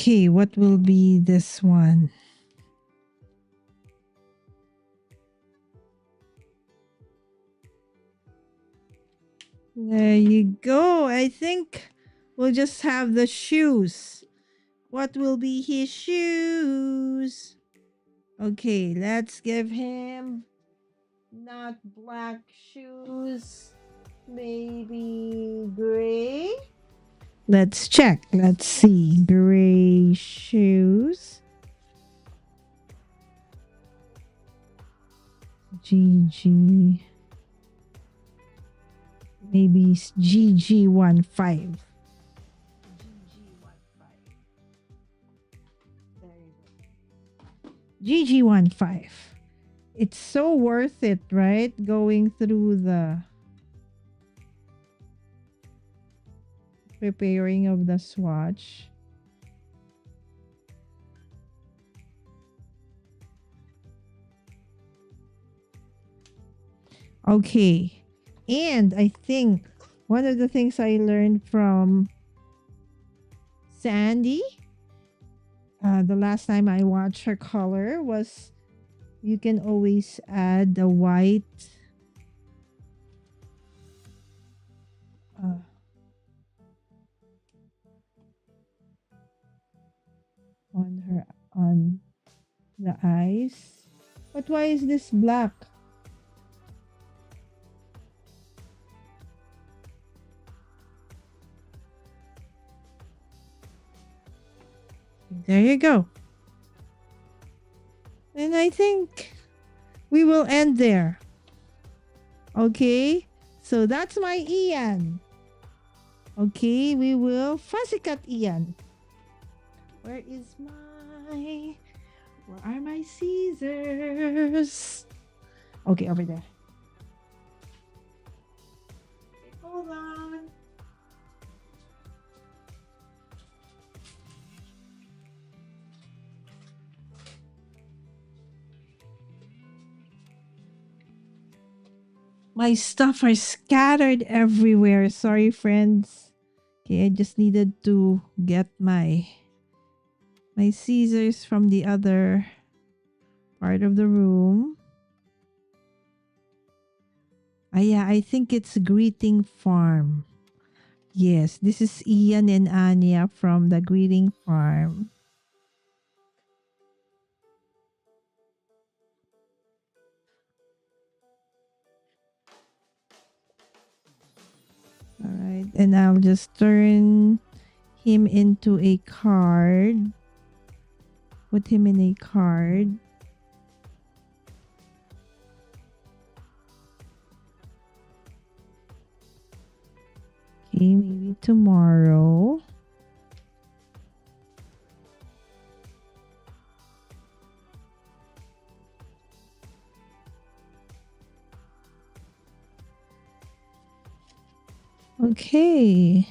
Okay, what will be this one? There you go. I think we'll just have the shoes. What will be his shoes? Okay, let's give him not black shoes, maybe gray. Let's check. Let's see. Gray shoes. GG. Maybe GG15. GG15. It's so worth it, right? Going through the preparing of the swatch. Okay. And I think one of the things I learned from Sandy, the last time I watched her color, was you can always add the white on the eyes. But why is this black? There you go. And I think we will end there. Okay? So that's my Ian. Okay, we will fussy cut Ian. Where are my scissors? Okay, over there. Hold on. My stuff are scattered everywhere. Sorry, friends. Okay, I just needed to get my scissors from the other part of the room. Ah, yeah, I think it's Greeting Farm. Yes, this is Ian and Anya from the Greeting Farm. All right, and I'll just turn him into a card. Put him in a card. Okay, maybe tomorrow. Okay.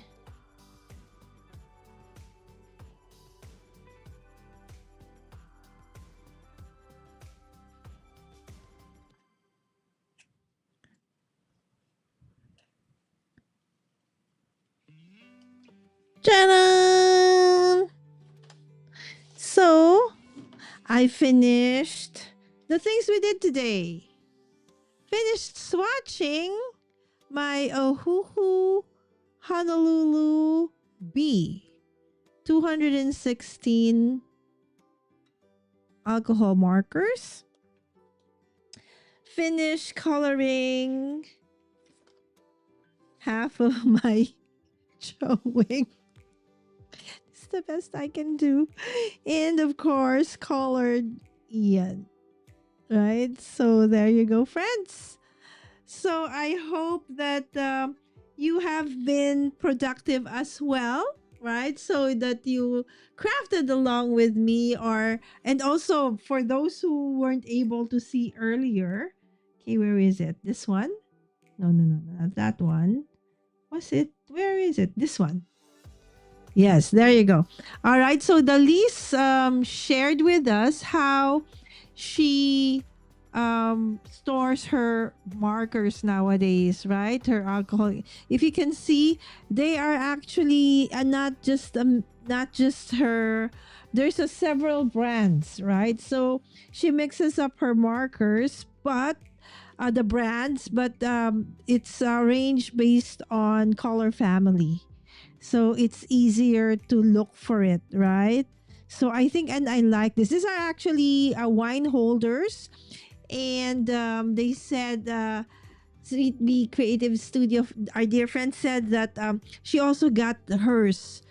Ta-da! So, I finished the things we did today. Finished swatching my Ohuhu Honolulu B 216 alcohol markers. Finished coloring half of my drawing. It's the best I can do. And of course, colored Ian. Right? So there you go, friends. So I hope that you have been productive as well, right? So that you crafted along with me, or and also for those who weren't able to see earlier. Okay, where is it? This one? No, no, no, not that one. Was it? Where is it? This one. Yes, there you go. All right. So Dalise shared with us how she stores her markers nowadays, right? Her alcohol. If you can see, they are actually not just her. There's a several brands, right? So she mixes up her markers, but the brands, but it's arranged based on color family, so it's easier to look for it, right? So I think, and I like this. These are actually wine holders, and they said Sweet Bee Creative Studio, our dear friend said that she also got hers,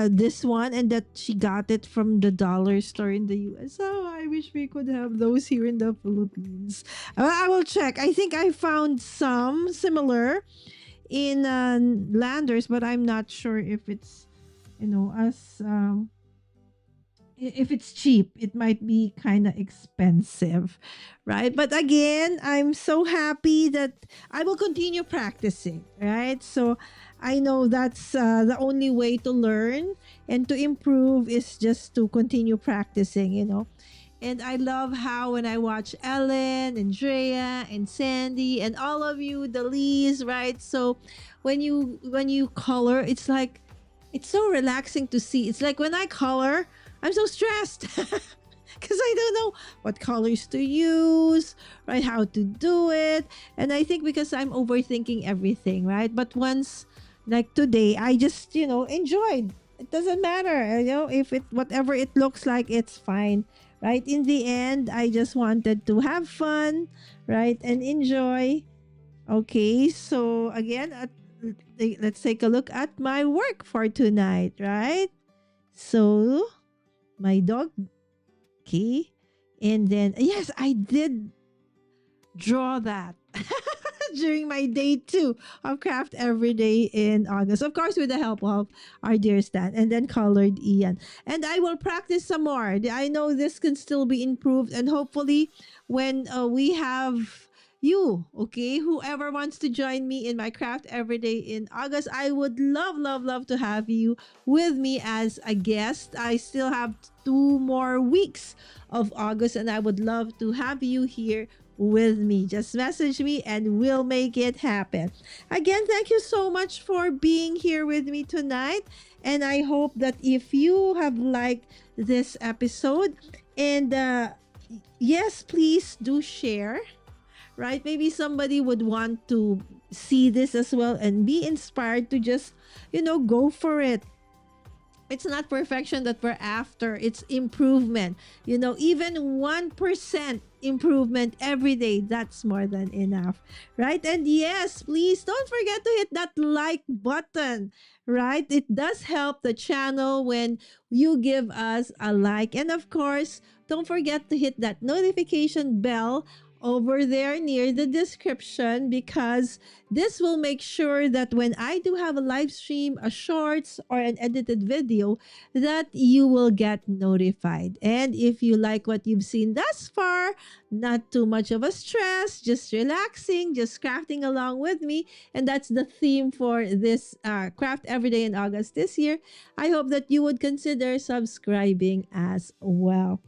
this one, and that she got it from the dollar store in the US. Oh, I wish we could have those here in the Philippines. I will check. I think I found some similar in Landers, but I'm not sure if it's, as if it's cheap. It might be kind of expensive, right? But again, I'm so happy that I will continue practicing, right? So I know that's the only way to learn and to improve is just to continue practicing. And I love how when I watch Ellen and Drea and Sandy and all of you, the Lees, right? So when you color, it's so relaxing to see. It's like when I color, I'm so stressed because I don't know what colors to use, right? How to do it. And I think because I'm overthinking everything, right? But once, like today, I just, enjoyed. It doesn't matter, if it, whatever it looks like, it's fine, right? In the end, I just wanted to have fun, right? And enjoy. Okay, so again, let's take a look at my work for tonight, right? So, my dog, okay. And then, yes, I did draw that during my day two of Craft Every Day in August. Of course, with the help of our dear Stan, and then colored Ian. And I will practice some more. I know this can still be improved, and hopefully, when we have you, okay? Whoever wants to join me in my craft every day in August, I would love, love, love to have you with me as a guest. I still have 2 more weeks of August, and I would love to have you here with me. Just message me and we'll make it happen. Again, thank you so much for being here with me tonight. And I hope that if you have liked this episode, and yes, please do share, right? Maybe somebody would want to see this as well and be inspired to just, go for it. It's not perfection that we're after, it's improvement. Even 1% improvement every day, that's more than enough, right? And yes, please don't forget to hit that like button, right? It does help the channel when you give us a like. And of course, don't forget to hit that notification bell over there near the description, because this will make sure that when I do have a live stream, a shorts, or an edited video, that you will get notified. And if you like what you've seen thus far, not too much of a stress, just relaxing, just crafting along with me. And that's the theme for this Craft Everyday in August this year. I hope that you would consider subscribing as well.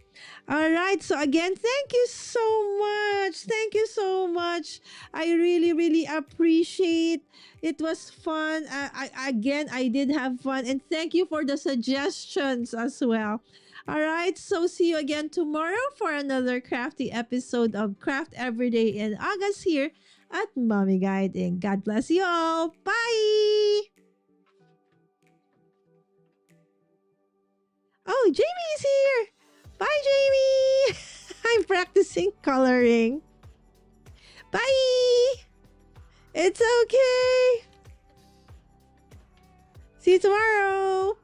All right. So again, thank you so much. Thank you so much. I really, really appreciate. It was fun. I did have fun, and thank you for the suggestions as well. All right. So see you again tomorrow for another crafty episode of Craft Everyday in August here at Mommy Guiding. God bless you all. Bye. Oh, Jamie is here. Bye, Jamie. I'm practicing coloring. Bye. It's okay. See you tomorrow.